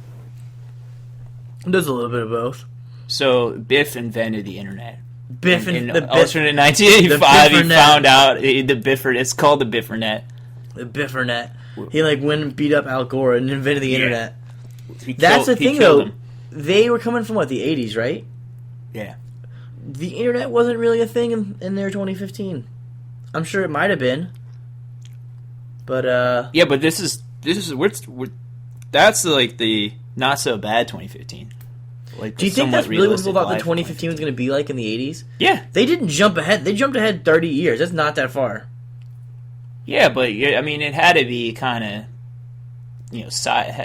Speaker 2: It does a little bit of both.
Speaker 1: So Biff invented the internet.
Speaker 2: Biff
Speaker 1: in alternate 1985, he found out the Biffer. It's called the Biffernet.
Speaker 2: The Biffernet. He went and beat up Al Gore and invented the internet.
Speaker 1: That's
Speaker 2: the thing, though. They were coming from, the 80s, right?
Speaker 1: Yeah.
Speaker 2: The internet wasn't really a thing in their 2015. I'm sure it might have been. But,
Speaker 1: yeah, but this is that's, the not-so-bad 2015.
Speaker 2: Do you think that's really what people thought the 2015 was going to be like in the 80s?
Speaker 1: Yeah.
Speaker 2: They didn't jump ahead. They jumped ahead 30 years. That's not that far.
Speaker 1: Yeah, but, it had to be kind of...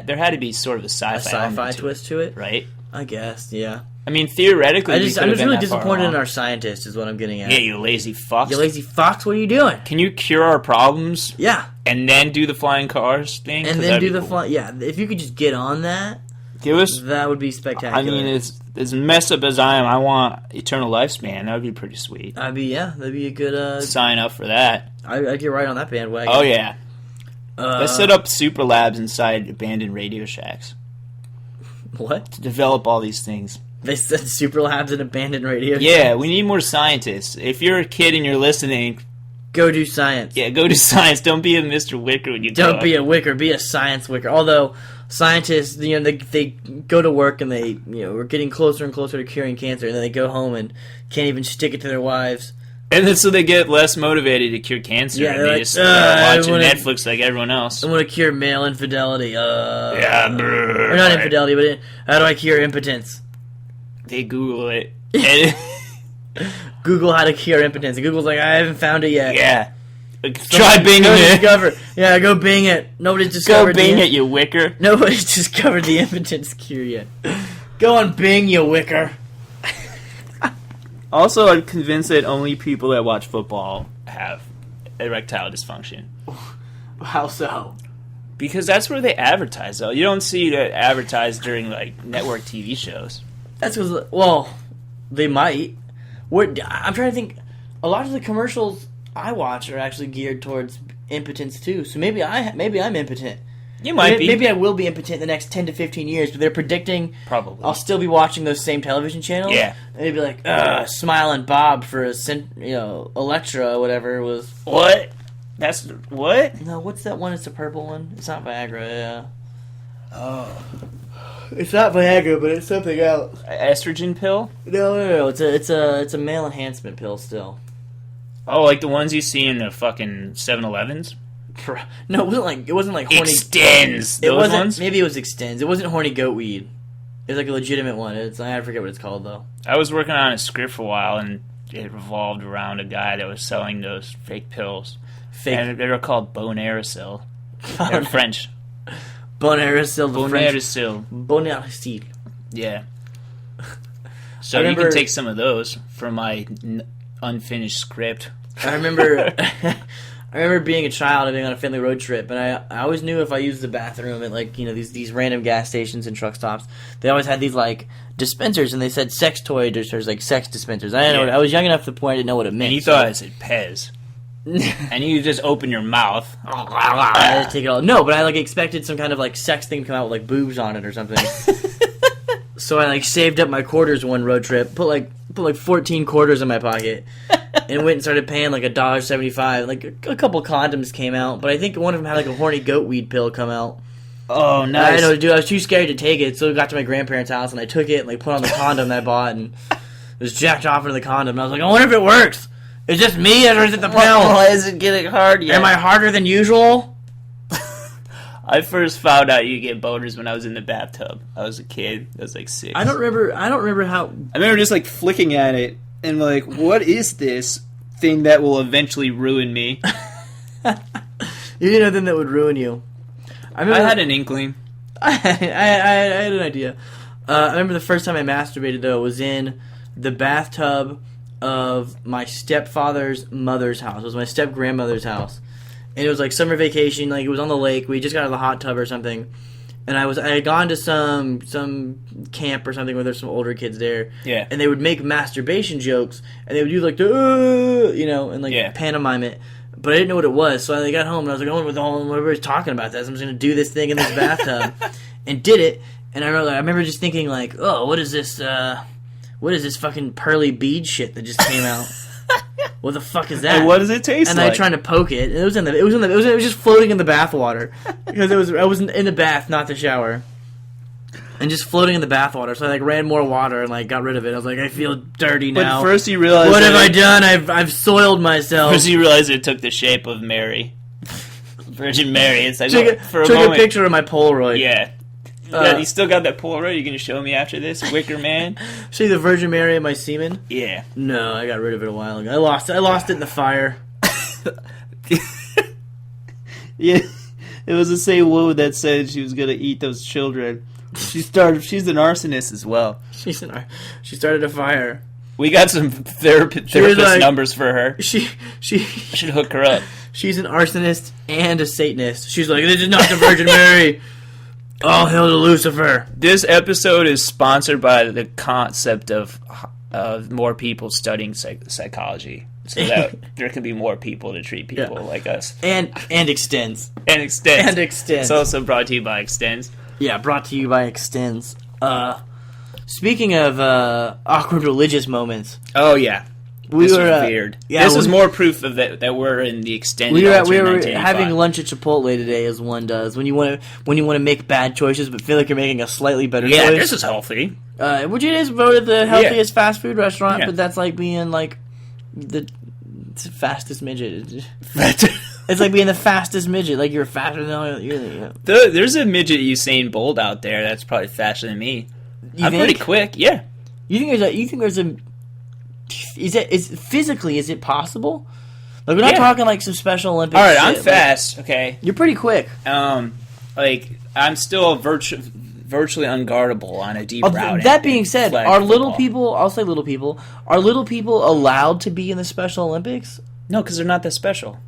Speaker 1: there had to be sort of a sci-fi
Speaker 2: twist to it,
Speaker 1: right?
Speaker 2: I guess, yeah.
Speaker 1: Theoretically,
Speaker 2: I'm just really disappointed in our scientists, is what I'm getting at.
Speaker 1: Yeah, you lazy fucks.
Speaker 2: You lazy fucks, what are you doing?
Speaker 1: Can you cure our problems?
Speaker 2: Yeah.
Speaker 1: And then do the flying cars thing?
Speaker 2: And then do the flying... Yeah, if you could just get on that, that would be spectacular.
Speaker 1: As messed up as I am, I want eternal lifespan. That would be pretty sweet.
Speaker 2: That'd be a good...
Speaker 1: Sign up for that.
Speaker 2: I'd get right on that bandwagon.
Speaker 1: Oh, yeah. Let's set up super labs inside abandoned Radio Shacks.
Speaker 2: What?
Speaker 1: To develop all these things.
Speaker 2: They said super labs in abandoned radio shacks?
Speaker 1: Yeah, we need more scientists. If you're a kid and you're listening...
Speaker 2: Go do science.
Speaker 1: Yeah, go do science. Don't be a Mr. Wicker when you
Speaker 2: Don't be a wicker. Be a science wicker. Although, scientists, they go to work and they, we're getting closer and closer to curing cancer, and then they go home and can't even stick it to their wives.
Speaker 1: And then so they get less motivated to cure cancer.
Speaker 2: Yeah,
Speaker 1: and they just watching Netflix like everyone else.
Speaker 2: I want to cure male infidelity. Or
Speaker 1: or
Speaker 2: not infidelity, but how do I cure impotence?
Speaker 1: They Google it.
Speaker 2: Google how to cure impotence. And Google's like, I haven't found it yet.
Speaker 1: Yeah. Try Bing it.
Speaker 2: Yeah, go Bing it. Nobody's discovered.
Speaker 1: Go Bing it, you wicker.
Speaker 2: Nobody's discovered the impotence cure yet. Go on Bing, you wicker.
Speaker 1: Also, I'm convinced that only people that watch football have erectile dysfunction.
Speaker 2: How so?
Speaker 1: Because that's where they advertise, though. You don't see it advertised during, network TV shows.
Speaker 2: That's because, they might. I'm trying to think. A lot of the commercials I watch are actually geared towards impotence, too. So maybe I'm impotent.
Speaker 1: You might be.
Speaker 2: Maybe I will be impotent in the next 10 to 15 years, but they're predicting
Speaker 1: probably
Speaker 2: I'll still be watching those same television channels.
Speaker 1: Yeah.
Speaker 2: And they'd be like, Smiling Bob for Electra, whatever was.
Speaker 1: What? That's what?
Speaker 2: No, what's that one? It's a purple one. It's not Viagra. Yeah. Oh. It's not Viagra, but it's something else.
Speaker 1: Estrogen pill?
Speaker 2: No. It's a male enhancement pill still.
Speaker 1: Oh, like the ones you see in the fucking 7-Elevens?
Speaker 2: No, it wasn't like horny.
Speaker 1: Extends. Those ones?
Speaker 2: Maybe it was Extends. It wasn't horny goat weed. It was like a legitimate one. I forget what it's called though.
Speaker 1: I was working on a script for a while, and it revolved around a guy that was selling those fake pills. And they were called Bonairicil. They're French.
Speaker 2: Bonairicil.
Speaker 1: Bonairicil. Yeah. So you can take some of those from my unfinished script.
Speaker 2: I remember I remember being a child and being on a family road trip, and I always knew if I used the bathroom at, like, you know, these random gas stations and truck stops, they always had these, like, dispensers, and they said sex toy dispensers, like sex dispensers. I didn't know. I was young enough to the point I didn't know what it meant.
Speaker 1: And you thought I said Pez. And you just open your mouth.
Speaker 2: I just take it all. No, but I, like, expected some kind of, like, sex thing to come out with, like, boobs on it or something. So I, like, saved up my quarters one road trip, put like 14 quarters in my pocket, and went and started paying like $1.75. Like a couple condoms came out, but I think one of them had like a horny goat weed pill come out.
Speaker 1: Oh, nice.
Speaker 2: I know, dude. I was too scared to take it, so I got to my grandparents' house and I took it and like put on the condom that I bought and was jacked off into the condom. And I was like, I wonder if it works. Is this me or is it the pill?
Speaker 1: Why is it getting hard yet?
Speaker 2: Am I harder than usual?
Speaker 1: I first found out you get boners when I was in the bathtub. I was a kid. I was like 6.
Speaker 2: I don't remember how.
Speaker 1: I remember just like flicking at it and like, what is this thing that will eventually ruin me?
Speaker 2: You didn't know then that would ruin you. I
Speaker 1: had an inkling.
Speaker 2: I had an idea. I remember the first time I masturbated though was in the bathtub of my stepfather's mother's house. It was my step grandmother's house. And it was like summer vacation, like it was on the lake. We just got out of the hot tub or something. And I had gone to some camp or something where there's some older kids there.
Speaker 1: Yeah.
Speaker 2: And they would make masturbation jokes and they would do like the you know, and like pantomime it. But I didn't know what it was, so I got home and I was like, oh, what everybody's talking about this. I'm just gonna do this thing in this bathtub. And did it, and I remember just thinking like, oh, what is this fucking pearly bead shit that just came out? What the fuck is that?
Speaker 1: And what does it taste like?
Speaker 2: And I tried to poke it. And it was just floating in the bath water because I was in the bath, not the shower, and just floating in the bath water. So I like ran more water and like got rid of it. I was like, I feel dirty now.
Speaker 1: But first you realized,
Speaker 2: what have I done? I've soiled myself.
Speaker 1: First you realized it took the shape of Mary, Virgin Mary. It's like
Speaker 2: took a picture of my Polaroid.
Speaker 1: Yeah. You still got that Polaroid? You gonna show me after this, Wicker Man?
Speaker 2: See the Virgin Mary in my semen?
Speaker 1: Yeah.
Speaker 2: No, I got rid of it a while ago. I lost it in the fire.
Speaker 1: Yeah, it was the same woman that said she was gonna eat those children. She's an arsonist as well.
Speaker 2: She started a fire.
Speaker 1: We got some therapist numbers for her. I should hook her up.
Speaker 2: She's an arsonist and a Satanist. She's like, this is not the Virgin Mary. All hail to Lucifer.
Speaker 1: This episode is sponsored by the concept of more people studying psychology, so that there can be more people to treat people like us.
Speaker 2: And Extends.
Speaker 1: And Extends.
Speaker 2: And Extends.
Speaker 1: It's also brought to you by Extends.
Speaker 2: Yeah, brought to you by Extends. Speaking of awkward religious moments.
Speaker 1: Oh, yeah. This was weird. Yeah, this is more proof of that we're in the extended.
Speaker 2: We were having lunch at Chipotle today, as one does when you want to make bad choices, but feel like you're making a slightly better choice. Yeah,
Speaker 1: this is healthy.
Speaker 2: Virginia's voted the healthiest fast food restaurant, but that's like being like the fastest midget. It's like being the fastest midget. Like you're faster than
Speaker 1: There's a midget Usain Bolt out there that's probably faster than me. I'm pretty quick. Yeah.
Speaker 2: You think there's a Is it possible? Like we're not talking like some Special Olympics.
Speaker 1: All right, I'm fast. Okay,
Speaker 2: you're pretty quick.
Speaker 1: Like I'm still virtually unguardable on a deep route.
Speaker 2: That being said, are little people? I'll say little people. Are little people allowed to be in the Special Olympics?
Speaker 1: No, because they're not that special.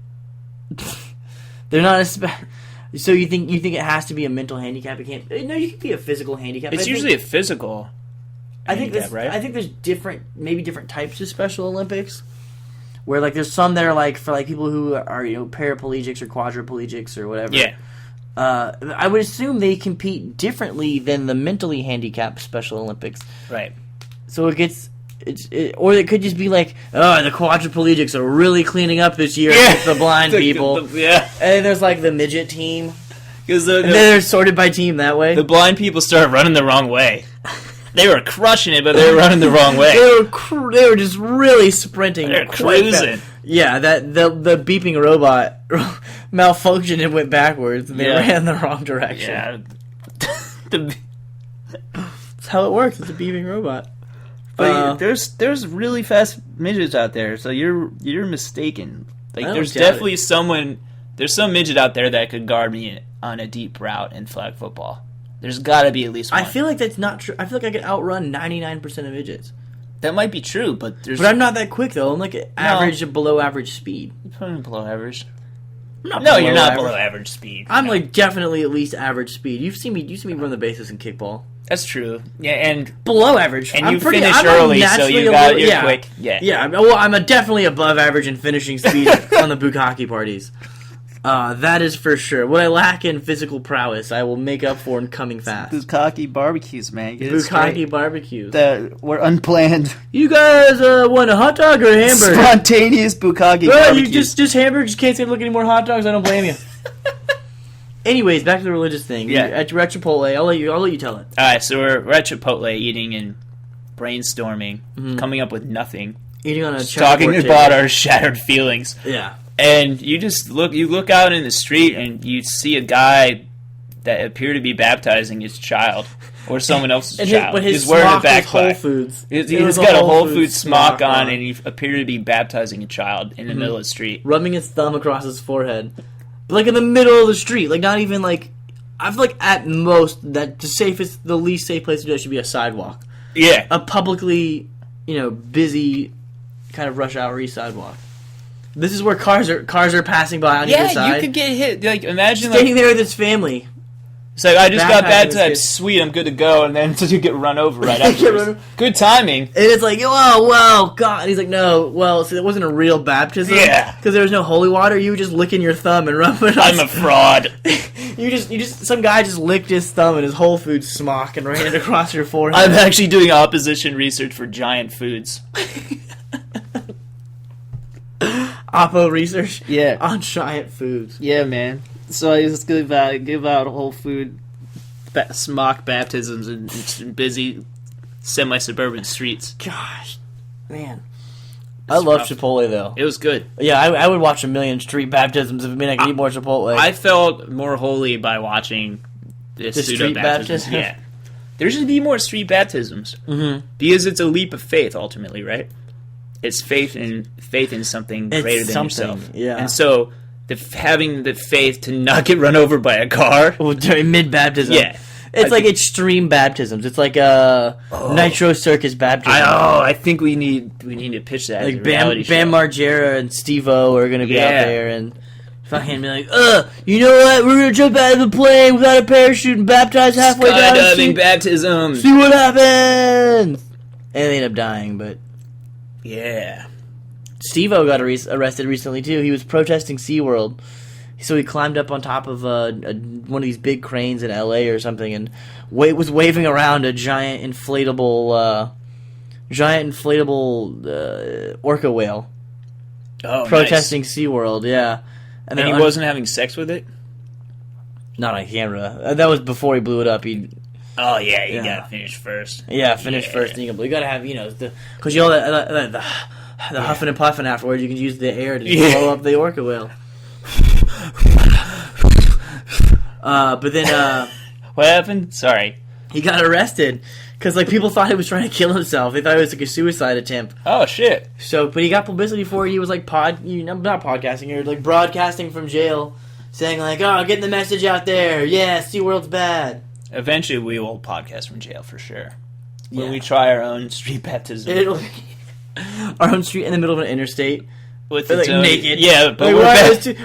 Speaker 2: They're not as special. So you think it has to be a mental handicap? It can't. No, you can be a physical handicap.
Speaker 1: It's usually a physical.
Speaker 2: I think there's different types of Special Olympics, where like there's some that are like for like people who are paraplegics or quadriplegics or whatever.
Speaker 1: Yeah.
Speaker 2: I would assume they compete differently than the mentally handicapped Special Olympics.
Speaker 1: Right.
Speaker 2: So or it could just be like, oh, the quadriplegics are really cleaning up this year with the blind people. And then there's like the midget team.
Speaker 1: Because
Speaker 2: then they're sorted by team that way.
Speaker 1: The blind people start running the wrong way. They were crushing it, but they were running the wrong way.
Speaker 2: They were just really sprinting.
Speaker 1: They're cruising.
Speaker 2: Yeah, the beeping robot malfunctioned and went backwards, and they ran the wrong direction. Yeah. That's how it works. It's a beeping robot.
Speaker 1: But there's really fast midgets out there, so you're mistaken. Like there's definitely there's some midget out there that could guard me on a deep route in flag football. There's got to be at least one.
Speaker 2: I feel like that's not true. I feel like I could outrun 99% of midgets.
Speaker 1: That might be true, but
Speaker 2: I'm not that quick though. I'm like average to below average speed.
Speaker 1: You're probably below average. No, you're not below average speed.
Speaker 2: I'm like definitely at least average speed. You've seen me run the bases in kickball.
Speaker 1: That's true. Yeah, and
Speaker 2: below average.
Speaker 1: And you finish early, so you're quick.
Speaker 2: Yeah. Well, I'm definitely above average in finishing speed on the Bukkake parties. That is for sure. What I lack in physical prowess, I will make up for in coming fast.
Speaker 3: Bukkake barbecues, man.
Speaker 2: Bukkake barbecues.
Speaker 3: That were unplanned.
Speaker 2: You guys want a hot dog or a hamburger?
Speaker 3: Spontaneous Bukkake barbecues.
Speaker 2: You just hamburgers. Can't say look any more hot dogs. I don't blame you. Anyways, back to the religious thing.
Speaker 1: Yeah.
Speaker 2: We're at Chipotle. I'll let you tell it.
Speaker 1: All right, so we're at Chipotle eating and brainstorming, coming up with nothing.
Speaker 2: Eating on a
Speaker 1: talking about our shattered feelings.
Speaker 2: Yeah.
Speaker 1: And you look out in the street and you see a guy that appeared to be baptizing his child or someone else's child.
Speaker 2: But his
Speaker 1: he's wearing a
Speaker 2: backpack.
Speaker 1: Whole
Speaker 2: Foods.
Speaker 1: He's got a Whole Foods smock on, and he appeared to be baptizing a child in the middle of the street,
Speaker 2: rubbing his thumb across his forehead, but like in the middle of the street, like not even like. I feel like at most that the least safe place to do that should be a sidewalk.
Speaker 1: Yeah,
Speaker 2: a publicly, busy, kind of rush hour sidewalk. This is where cars are passing by on either side.
Speaker 1: Yeah, you could get hit. Like imagine
Speaker 2: standing there with his family.
Speaker 1: It's like I just got baptized. Sweet, I'm good to go. And then you get run over right after. Good timing.
Speaker 2: And it's like, oh well, God. And he's like, no, well, so it wasn't a real baptism.
Speaker 1: Yeah,
Speaker 2: because there was no holy water. You were just licking your thumb and rubbing it.
Speaker 1: I'm a fraud.
Speaker 2: you just some guy just licked his thumb in his Whole Foods smock and ran it across your forehead.
Speaker 1: I'm actually doing opposition research for Giant Foods.
Speaker 2: Oppo research,
Speaker 3: on
Speaker 2: Giant Foods.
Speaker 3: Yeah, man. So I just give out Whole Food smock baptisms in busy semi-suburban streets.
Speaker 2: Gosh, man, I love Chipotle though.
Speaker 1: It was good.
Speaker 2: Yeah, I would watch a million street baptisms if it meant I could eat more Chipotle.
Speaker 1: I felt more holy by watching the
Speaker 2: street baptism.
Speaker 1: Yeah, there should be more street baptisms because it's a leap of faith ultimately, right? It's faith in something greater than yourself.
Speaker 2: Yeah.
Speaker 1: And so having the faith to not get run over by a car
Speaker 2: during mid-baptism.
Speaker 1: Yeah.
Speaker 2: It's like extreme baptisms. It's like a Nitro Circus baptism.
Speaker 1: I think we need to pitch that.
Speaker 2: Like
Speaker 1: as a reality
Speaker 2: Bam
Speaker 1: show.
Speaker 2: Margera and Steve-O are going to be out there and fucking be like, you know what? We're going to jump out of the plane without a parachute and baptize halfway down.
Speaker 1: Skydiving baptism.
Speaker 2: See what happens. And they end up dying, but
Speaker 1: yeah.
Speaker 2: Steve-O got arrested recently, too. He was protesting SeaWorld. So he climbed up on top of one of these big cranes in L.A. or something and was waving around a giant inflatable orca whale.
Speaker 1: Oh,
Speaker 2: protesting
Speaker 1: nice.
Speaker 2: SeaWorld, yeah.
Speaker 1: And he wasn't having sex with it?
Speaker 2: Not on camera. That was before he blew it up.
Speaker 1: Oh, yeah, you gotta finish first.
Speaker 2: Yeah, finish first. You gotta have, because you all the huffing and puffing afterwards, you can use the air to blow up the orca whale. But then,
Speaker 1: what happened? Sorry.
Speaker 2: He got arrested because people thought he was trying to kill himself. They thought it was like a suicide attempt.
Speaker 1: Oh shit!
Speaker 2: But he got publicity for it. He was not podcasting, or like broadcasting from jail, saying getting the message out there. Yeah, SeaWorld's bad.
Speaker 1: Eventually, we will podcast from jail for sure. When we try our own street baptism.
Speaker 2: Our own street in the middle of an interstate.
Speaker 1: With
Speaker 2: naked.
Speaker 1: Yeah, but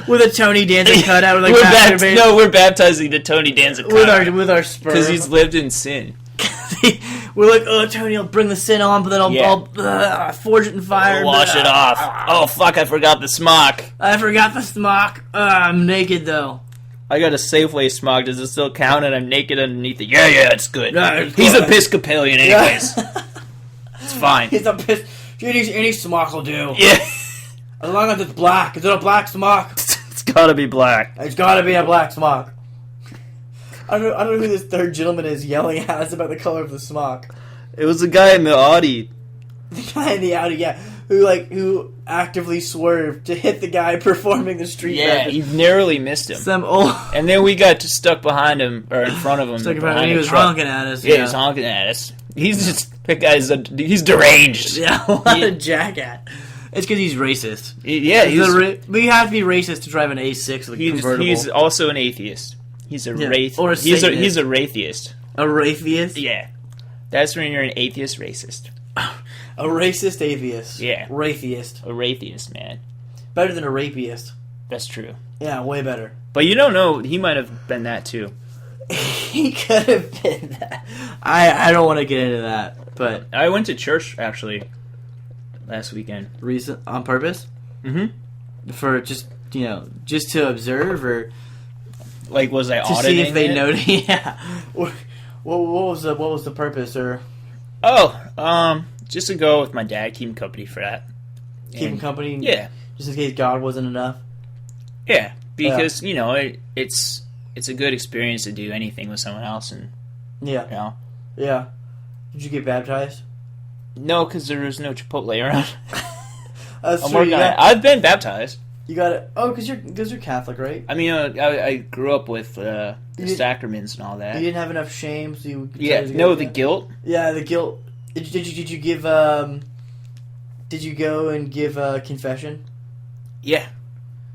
Speaker 2: with a Tony Danza cutout.
Speaker 1: We're baptizing the Tony Danza cutout.
Speaker 2: With our sperm.
Speaker 1: Because he's lived in sin.
Speaker 2: We're like, oh, Tony, I'll bring the sin on, but then I'll forge it in fire.
Speaker 1: We'll wash it off. Oh, fuck, I forgot the smock.
Speaker 2: I'm naked, though.
Speaker 1: I got a Safeway smock. Does it still count? And I'm naked underneath it. Yeah, it's good. He's
Speaker 2: good.
Speaker 1: Episcopalian anyways. It's fine.
Speaker 2: He's any smock will do.
Speaker 1: Yeah.
Speaker 2: As long as it's black. Is it a black smock?
Speaker 1: It's gotta be black.
Speaker 2: It's gotta be a black smock. I don't know who this third gentleman is yelling at us about the color of the smock.
Speaker 3: It was the guy in the Audi.
Speaker 2: The guy in the Audi, yeah. Who actively swerved to hit the guy performing the street baptism.
Speaker 1: He narrowly missed him. And then we got stuck behind him, or in front of him.
Speaker 2: Stuck behind him. He was honking at us.
Speaker 1: Yeah, he was honking at us. He's deranged.
Speaker 2: Yeah, what a jackass. It's because he's racist.
Speaker 1: We
Speaker 2: have to be racist to drive an A6 with a convertible.
Speaker 1: He's also an atheist. He's a wraith.
Speaker 2: Or
Speaker 1: he's a wraithist.
Speaker 2: A wraithist?
Speaker 1: Yeah. That's when you're an atheist racist.
Speaker 2: A racist atheist.
Speaker 1: Yeah.
Speaker 2: Wraithist.
Speaker 1: A wraithist, man.
Speaker 2: Better than a rapiest.
Speaker 1: That's true.
Speaker 2: Yeah, way better.
Speaker 1: But you don't know. He might have been that too.
Speaker 2: He could have been that. I don't want to get into that, but
Speaker 1: I went to church actually last weekend.
Speaker 2: recent on purpose
Speaker 1: Mm-hmm.
Speaker 2: for just to observe or
Speaker 1: Like, was I
Speaker 2: to
Speaker 1: auditing
Speaker 2: see if they
Speaker 1: it?
Speaker 2: noticed. Yeah. What was the purpose or
Speaker 1: Just to go with my dad, keep him company for that.
Speaker 2: keep him
Speaker 1: And-
Speaker 2: company?
Speaker 1: Yeah,
Speaker 2: Just in case God wasn't enough.
Speaker 1: yeah. Because it's a good experience to do anything with someone else, and
Speaker 2: Yeah. Yeah. Did you get baptized?
Speaker 1: No, because there was no Chipotle around.
Speaker 2: That's
Speaker 1: I'm
Speaker 2: true.
Speaker 1: working on it. I've been baptized.
Speaker 2: You got it. Oh, because you're Catholic, right?
Speaker 1: I mean, I grew up with the sacraments and all that.
Speaker 2: You didn't have enough shame, so you.
Speaker 1: Yeah,
Speaker 2: decided to
Speaker 1: no,
Speaker 2: go
Speaker 1: the
Speaker 2: with that?
Speaker 1: guilt.
Speaker 2: Yeah, the guilt. Did you give Did you go and give confession?
Speaker 1: Yeah,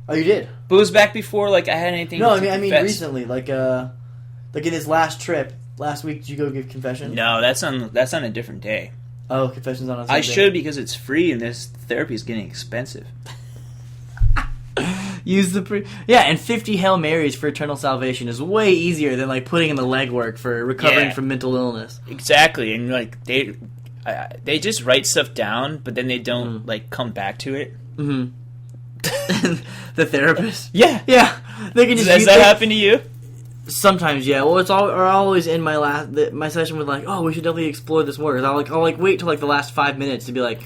Speaker 2: Oh, you did.
Speaker 1: but it was back before like I had anything.
Speaker 2: No,
Speaker 1: to
Speaker 2: I mean
Speaker 1: confess.
Speaker 2: recently, like in this last trip, last week. Did you go give confession?
Speaker 1: No, that's on a different day.
Speaker 2: Oh, confession's on.
Speaker 1: I should because it's free and this therapy is getting expensive.
Speaker 2: use the and 50 Hail Marys for eternal salvation is way easier than like putting in the legwork for recovering
Speaker 1: Yeah.
Speaker 2: from mental illness.
Speaker 1: Exactly, and like they just write stuff down, but then they don't like come back to it.
Speaker 2: Mm-hmm. The therapist.
Speaker 1: Yeah,
Speaker 2: Yeah, they can just.
Speaker 1: Does that happen to you?
Speaker 2: Sometimes, yeah. Well, or I'll always end my session with like, oh, we should definitely explore this more. Cause I'll wait till like the last 5 minutes to be like,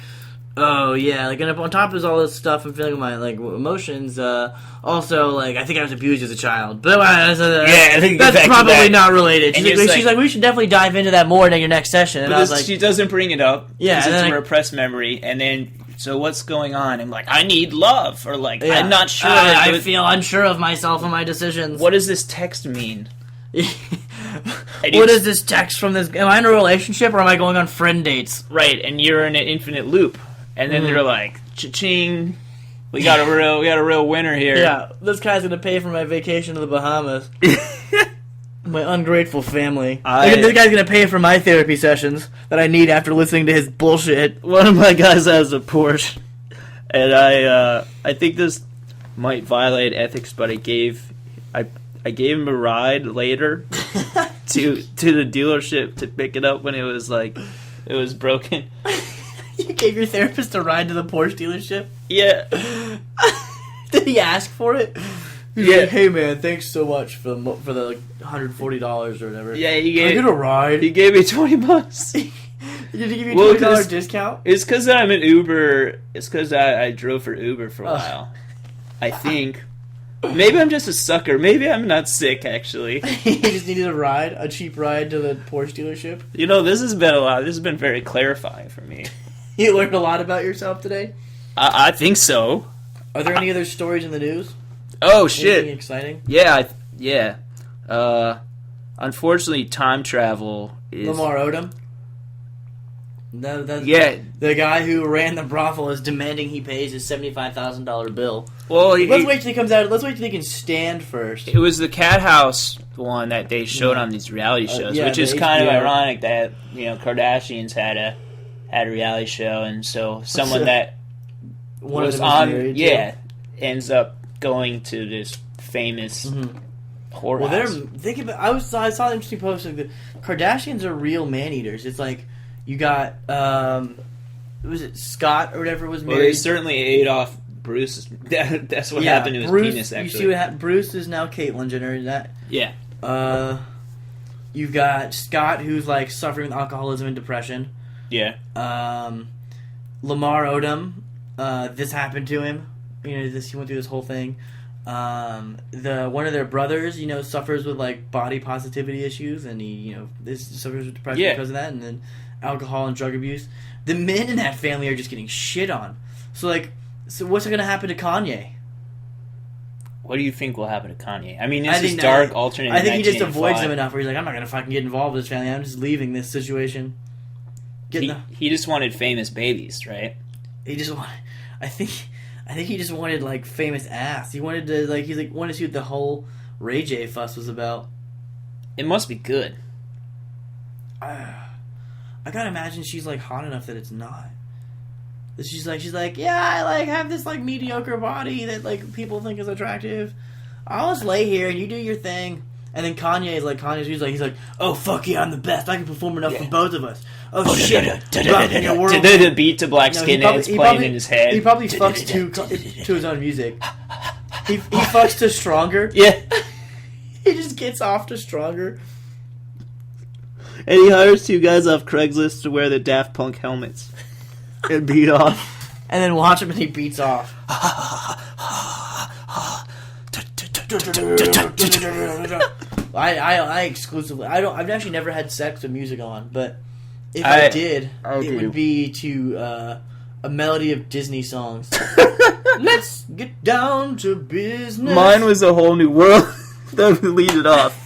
Speaker 2: oh yeah, like, and on top of all this stuff, I'm feeling my like emotions. Also, like, I think I was abused as a child, but
Speaker 1: I think
Speaker 2: that's
Speaker 1: back to
Speaker 2: probably
Speaker 1: that.
Speaker 2: not related.
Speaker 1: And
Speaker 2: She's like, we should definitely dive into that more in your next session. And
Speaker 1: But
Speaker 2: I was like,
Speaker 1: she doesn't bring it up.
Speaker 2: Yeah,
Speaker 1: because
Speaker 2: and
Speaker 1: it's
Speaker 2: then
Speaker 1: a
Speaker 2: I-
Speaker 1: repressed memory, and then so what's going on? I'm like, I need love, or like,
Speaker 2: yeah.
Speaker 1: I'm not sure.
Speaker 2: I feel unsure of myself and my decisions.
Speaker 1: What does this text mean?
Speaker 2: What is this text from this? Am I in a relationship or am I going on friend dates?
Speaker 1: Right, and you're in an infinite loop, and then they're like, cha-ching, we got a real winner here.
Speaker 2: Yeah, this guy's gonna pay for my vacation to the Bahamas. My ungrateful family. This guy's gonna pay for my therapy sessions that I need after listening to his bullshit.
Speaker 1: One of my guys has a Porsche, and I think this might violate ethics, but I gave him a ride later to the dealership to pick it up when it was broken.
Speaker 2: You gave your therapist a ride to the Porsche dealership?
Speaker 1: Yeah.
Speaker 2: Did he ask for it? He's
Speaker 1: Yeah.
Speaker 2: like, hey man, thanks so much for the like $140 or whatever.
Speaker 1: Yeah, he
Speaker 2: Can I
Speaker 1: gave
Speaker 2: get a ride?
Speaker 1: he gave me $20.
Speaker 2: Did he give you a
Speaker 1: Well,
Speaker 2: $20
Speaker 1: 'cause-
Speaker 2: discount?
Speaker 1: It's because I'm an Uber. It's because I drove for Uber for a
Speaker 2: Ugh.
Speaker 1: while. I think. Maybe I'm just a sucker. Maybe I'm not sick, actually.
Speaker 2: He just needed a cheap ride to the Porsche dealership.
Speaker 1: You know, this has been a lot. This has been very clarifying for me.
Speaker 2: You learned a lot about yourself today?
Speaker 1: I think so.
Speaker 2: Are there any other stories in the news?
Speaker 1: Oh,
Speaker 2: Anything
Speaker 1: shit.
Speaker 2: exciting?
Speaker 1: Yeah, yeah. Unfortunately, time travel is...
Speaker 2: Lamar Odom? That's
Speaker 1: Yeah.
Speaker 2: The guy who ran the brothel is demanding he pays his $75,000 bill.
Speaker 1: Well,
Speaker 2: Let's wait till he comes out. Let's wait till he can stand first.
Speaker 1: it was the Cat House one that they showed on these reality shows,
Speaker 2: yeah,
Speaker 1: which is
Speaker 2: the
Speaker 1: kind of
Speaker 2: HBO.
Speaker 1: ironic that, Kardashians had a reality show, and so someone
Speaker 2: So,
Speaker 1: that
Speaker 2: One of
Speaker 1: was
Speaker 2: them is
Speaker 1: on,
Speaker 2: married,
Speaker 1: ends up going to this famous whorehouse.
Speaker 2: Well, they're think about. I saw an interesting post. Like the Kardashians are real man eaters. It's like you got was it Scott or whatever was
Speaker 1: Well,
Speaker 2: married.
Speaker 1: they certainly ate off Bruce. That's what happened to his
Speaker 2: Bruce,
Speaker 1: penis. Actually,
Speaker 2: you see what happened. Bruce is now Caitlyn Jenner. That
Speaker 1: yeah.
Speaker 2: You've got Scott who's like suffering with alcoholism and depression.
Speaker 1: Yeah.
Speaker 2: Lamar Odom, this happened to him. He went through this whole thing. One of their brothers, suffers with like body positivity issues, and he, this suffers with depression because of that, and then alcohol and drug abuse. The men in that family are just getting shit on. So what's going to happen to Kanye?
Speaker 1: What do you think will happen to Kanye? I mean,
Speaker 2: I
Speaker 1: this is
Speaker 2: think
Speaker 1: dark, alternate.
Speaker 2: I think he just avoids
Speaker 1: 1985.
Speaker 2: them enough where he's like, I'm not going to fucking get involved with this family. I'm just leaving this situation.
Speaker 1: He just wanted famous babies, right?
Speaker 2: He just wanted. I think he just wanted like famous ass. He wanted to wanted to see what the whole Ray J fuss was about.
Speaker 1: It must be good.
Speaker 2: I gotta imagine she's like hot enough that it's not. She's like, yeah, I like have this like mediocre body that like people think is attractive. I'll just lay here and you do your thing. And then he's like, oh fuck yeah, I'm the best. I can perform enough for both of us. Oh shit!
Speaker 1: The beat to Black Skinheads playing in his head.
Speaker 2: He probably fucks to his own music. He fucks to Stronger.
Speaker 1: Yeah.
Speaker 2: He just gets off to Stronger.
Speaker 3: And he hires 2 guys off Craigslist to wear the Daft Punk helmets and beat off.
Speaker 2: And then watch him and he beats off. I exclusively I've actually never had sex with music on, but if I did, it would be to a melody of Disney songs. Let's get down to business.
Speaker 3: Mine was A Whole New World. That would lead it off.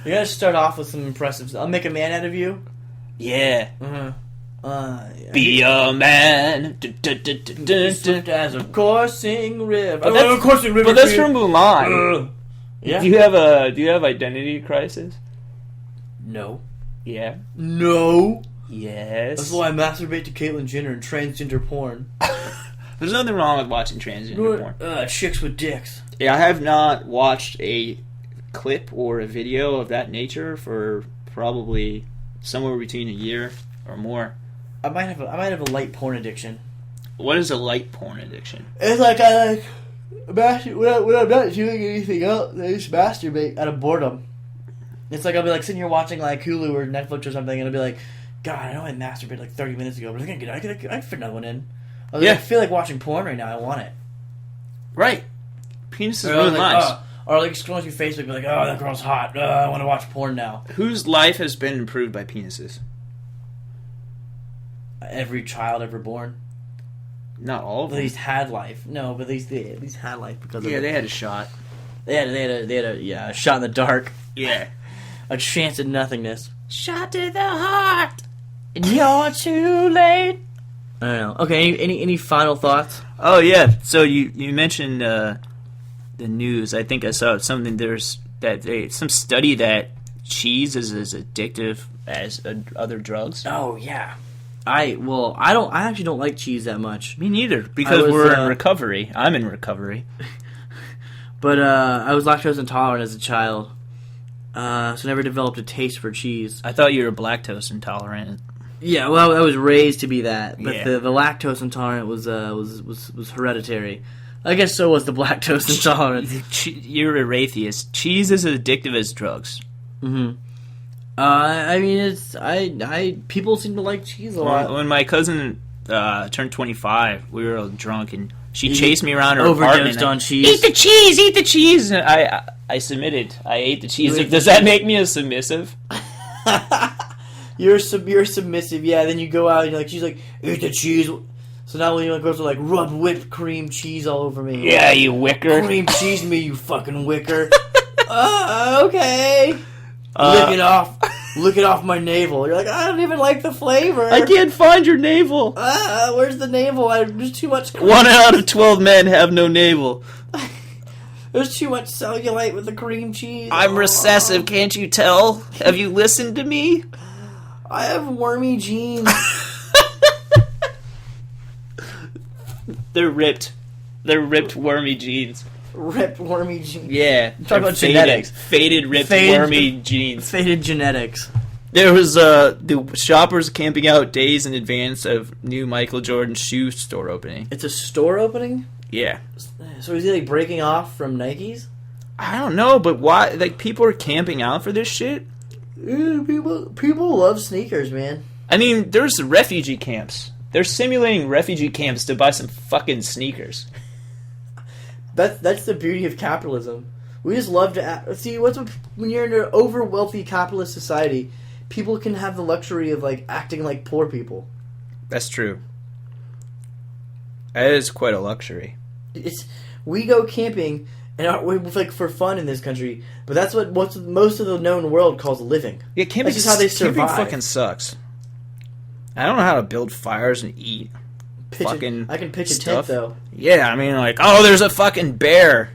Speaker 2: You gotta start off with some impressive. I'll make a man out of you.
Speaker 1: Yeah.
Speaker 2: Yeah.
Speaker 1: Be a man.
Speaker 2: As a coursing river.
Speaker 1: But that's from Mulan.
Speaker 2: Yeah.
Speaker 1: Do you have identity crisis?
Speaker 2: No.
Speaker 1: Yeah.
Speaker 2: No.
Speaker 1: Yes.
Speaker 2: That's why I masturbate to Caitlyn Jenner and transgender porn.
Speaker 1: There's nothing wrong with watching transgender porn.
Speaker 2: Chicks with dicks.
Speaker 3: Yeah, I have not watched a clip or a video of that nature for probably somewhere between a year or more.
Speaker 2: I might have a light porn addiction.
Speaker 1: What is a light porn addiction?
Speaker 2: It's like I when I'm not doing anything else, I just masturbate out of boredom. It's like I'll be like sitting here watching like Hulu or Netflix or something, and I'll be like, God, I know I masturbated like 30 minutes ago, but I can fit another one in. I feel like watching porn right now. I want it.
Speaker 1: Right. Penises ruin lives.
Speaker 2: Or like scrolling through Facebook and be like, oh, that girl's hot. I want to watch porn now.
Speaker 1: Whose life has been improved by penises?
Speaker 2: Every child ever born.
Speaker 1: Not all of them.
Speaker 2: At least had life. No, but at least had life because of it.
Speaker 1: They had a shot.
Speaker 2: They had a shot in the dark.
Speaker 1: Yeah.
Speaker 2: A chance at nothingness.
Speaker 1: Shot to the heart.
Speaker 2: And you're too late. I don't know. Okay, any final thoughts?
Speaker 3: Oh yeah. So you mentioned the news. I think I saw something. There's some study that cheese is as addictive as other drugs.
Speaker 2: Oh yeah. I actually don't like cheese that much.
Speaker 3: Me neither, because we're in recovery. I'm in recovery.
Speaker 2: But I was lactose intolerant as a child, so I never developed a taste for cheese.
Speaker 3: I thought you were lactose intolerant.
Speaker 2: Yeah, well, I was raised to be that, but
Speaker 3: Yeah.
Speaker 2: the lactose intolerant was hereditary. I guess so was the lactose intolerant.
Speaker 3: You're a atheist. Cheese is as addictive as drugs.
Speaker 2: Mm-hmm. I mean, people seem to like cheese a lot.
Speaker 3: When my cousin turned 25, we were all drunk, and she chased me around her
Speaker 2: overdosed
Speaker 3: apartment.
Speaker 2: on cheese.
Speaker 3: Eat the cheese! And I submitted. I ate the cheese. Does that make me a submissive?
Speaker 2: You're submissive, yeah. Then you go out and you're like, she's like, eat the cheese. So now when you go to like rub whipped cream cheese all over me.
Speaker 3: Yeah, you wicker.
Speaker 2: Cream cheese me, you fucking wicker. Okay. Lick it off my navel. You're like, I don't even like the flavor.
Speaker 3: I can't find your navel.
Speaker 2: Where's the navel? There's too much.
Speaker 3: 1 out of 12 men have no navel.
Speaker 2: There's too much cellulite with the cream cheese.
Speaker 3: I'm recessive, can't you tell? Have you listened to me?
Speaker 2: I have wormy genes.
Speaker 3: They're ripped. They're ripped wormy genes.
Speaker 2: Ripped wormy genes.
Speaker 3: Yeah.
Speaker 2: Talk about genetics.
Speaker 3: Faded, ripped wormy genes.
Speaker 2: Faded genetics.
Speaker 3: There was the shoppers camping out days in advance of new Michael Jordan shoe store opening.
Speaker 2: It's a store opening?
Speaker 3: Yeah.
Speaker 2: So is he like breaking off from Nikes?
Speaker 3: I don't know, but why? Like, people are camping out for this shit?
Speaker 2: Yeah, people love sneakers, man.
Speaker 3: I mean, there's refugee camps. They're simulating refugee camps to buy some fucking sneakers.
Speaker 2: That's the beauty of capitalism. We just love to see when you're in an over wealthy capitalist society, people can have the luxury of like acting like poor people.
Speaker 3: That's true. That is quite a luxury.
Speaker 2: We go camping and we like for fun in this country, but that's what most of the known world calls a living.
Speaker 3: Yeah, camping
Speaker 2: that's just how they survive.
Speaker 3: Camping fucking sucks. I don't know how to build fires and eat.
Speaker 2: I can pitch a tent though.
Speaker 3: Yeah, I mean, like, oh, there's a fucking bear.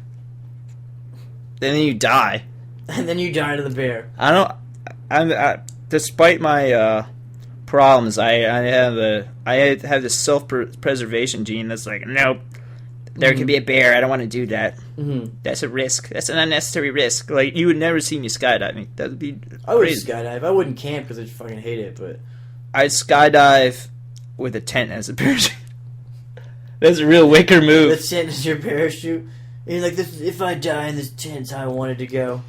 Speaker 3: And then you die.
Speaker 2: And then you die to the bear.
Speaker 3: Despite my problems. I have this self-preservation gene that's like, nope, there could be a bear. I don't want to do that. Mm-hmm. That's a risk. That's an unnecessary risk. Like, you would never see me skydiving. That would be
Speaker 2: I would
Speaker 3: crazy.
Speaker 2: skydive. I wouldn't camp because I'd fucking hate it, but...
Speaker 3: I'd skydive with a tent as a parachute. That's a real Wicker move.
Speaker 2: The tent is your parachute. And you're like, if I die in this tent's how I wanted to go.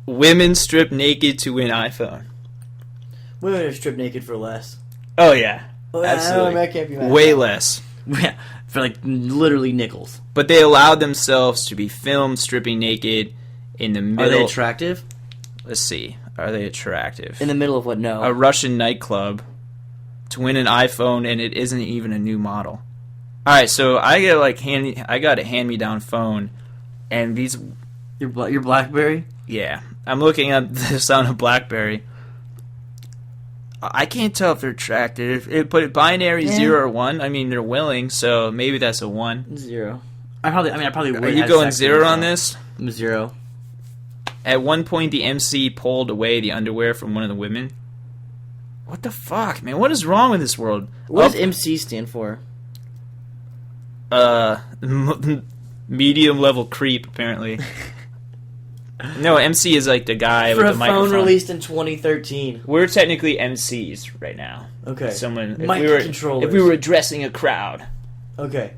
Speaker 3: Women strip naked to win iPhone.
Speaker 2: Women are stripped naked for less.
Speaker 3: Oh, yeah.
Speaker 2: Oh,
Speaker 3: Absolutely.
Speaker 2: I can't be mad.
Speaker 3: Way less.
Speaker 2: Yeah, for like literally nickels.
Speaker 3: But they allowed themselves to be filmed stripping naked in the middle.
Speaker 2: Are they attractive?
Speaker 3: Let's see. Are they attractive?
Speaker 2: In the middle of what? No.
Speaker 3: A Russian nightclub to win an iPhone, and it isn't even a new model. All right, so I got a hand-me-down phone, and these.
Speaker 2: Your BlackBerry?
Speaker 3: Yeah, I'm looking at this on a BlackBerry. I can't tell if they're attractive. But binary 0 or 1. I mean, they're willing, so maybe that's a 1.
Speaker 2: 0. I probably would.
Speaker 3: Are you going 0 on this?
Speaker 2: I'm 0.
Speaker 3: At one point, the MC pulled away the underwear from one of the women. What the fuck, man? What is wrong with this world?
Speaker 2: What does MC stand for?
Speaker 3: Medium level creep, apparently. No, MC is like the guy
Speaker 2: for
Speaker 3: with the microphone.
Speaker 2: For a phone released in 2013.
Speaker 3: We're technically MCs right now.
Speaker 2: Okay.
Speaker 3: If we were addressing a crowd.
Speaker 2: Okay.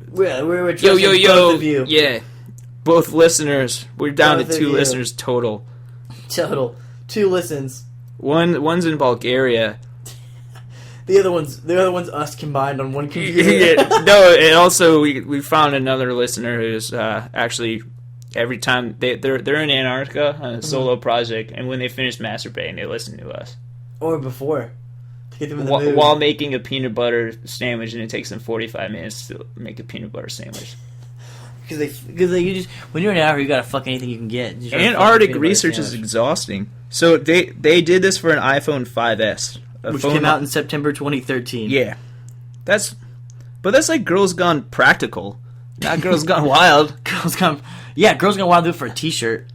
Speaker 2: We're addressing
Speaker 3: both
Speaker 2: of you.
Speaker 3: Yeah. Both listeners. We're down to 2 listeners total.
Speaker 2: Total. 2 listens.
Speaker 3: One's in Bulgaria.
Speaker 2: The other one's us combined on one computer.
Speaker 3: Yeah, no, and also we found another listener who's actually every time they're in Antarctica on a solo project, and when they finish masturbating, they listen to us.
Speaker 2: Or before. To get them in the mood.
Speaker 3: While making a peanut butter sandwich, and it takes them 45 minutes to make a peanut butter sandwich.
Speaker 2: Because you just when you're in Antarctica, you gotta fuck anything you can get.
Speaker 3: Antarctic research is exhausting. So they did this for an iPhone 5S,
Speaker 2: which came out in September 2013.
Speaker 3: Yeah, that's like Girls Gone Practical, not Girls Gone Wild.
Speaker 2: Girls Gone Wild do it for a T-shirt.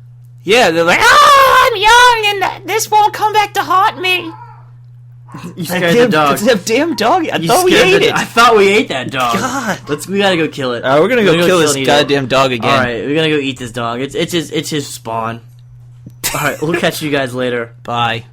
Speaker 3: Yeah, they're like, oh, I'm young and this won't come back to haunt me.
Speaker 2: You scared the dog.
Speaker 3: That damn dog. I thought we ate it.
Speaker 2: I thought we ate that dog.
Speaker 3: God.
Speaker 2: We gotta go kill it.
Speaker 3: We're gonna go kill this goddamn dog again.
Speaker 2: Alright, we're gonna go eat this dog. It's his spawn. Alright, we'll catch you guys later.
Speaker 3: Bye.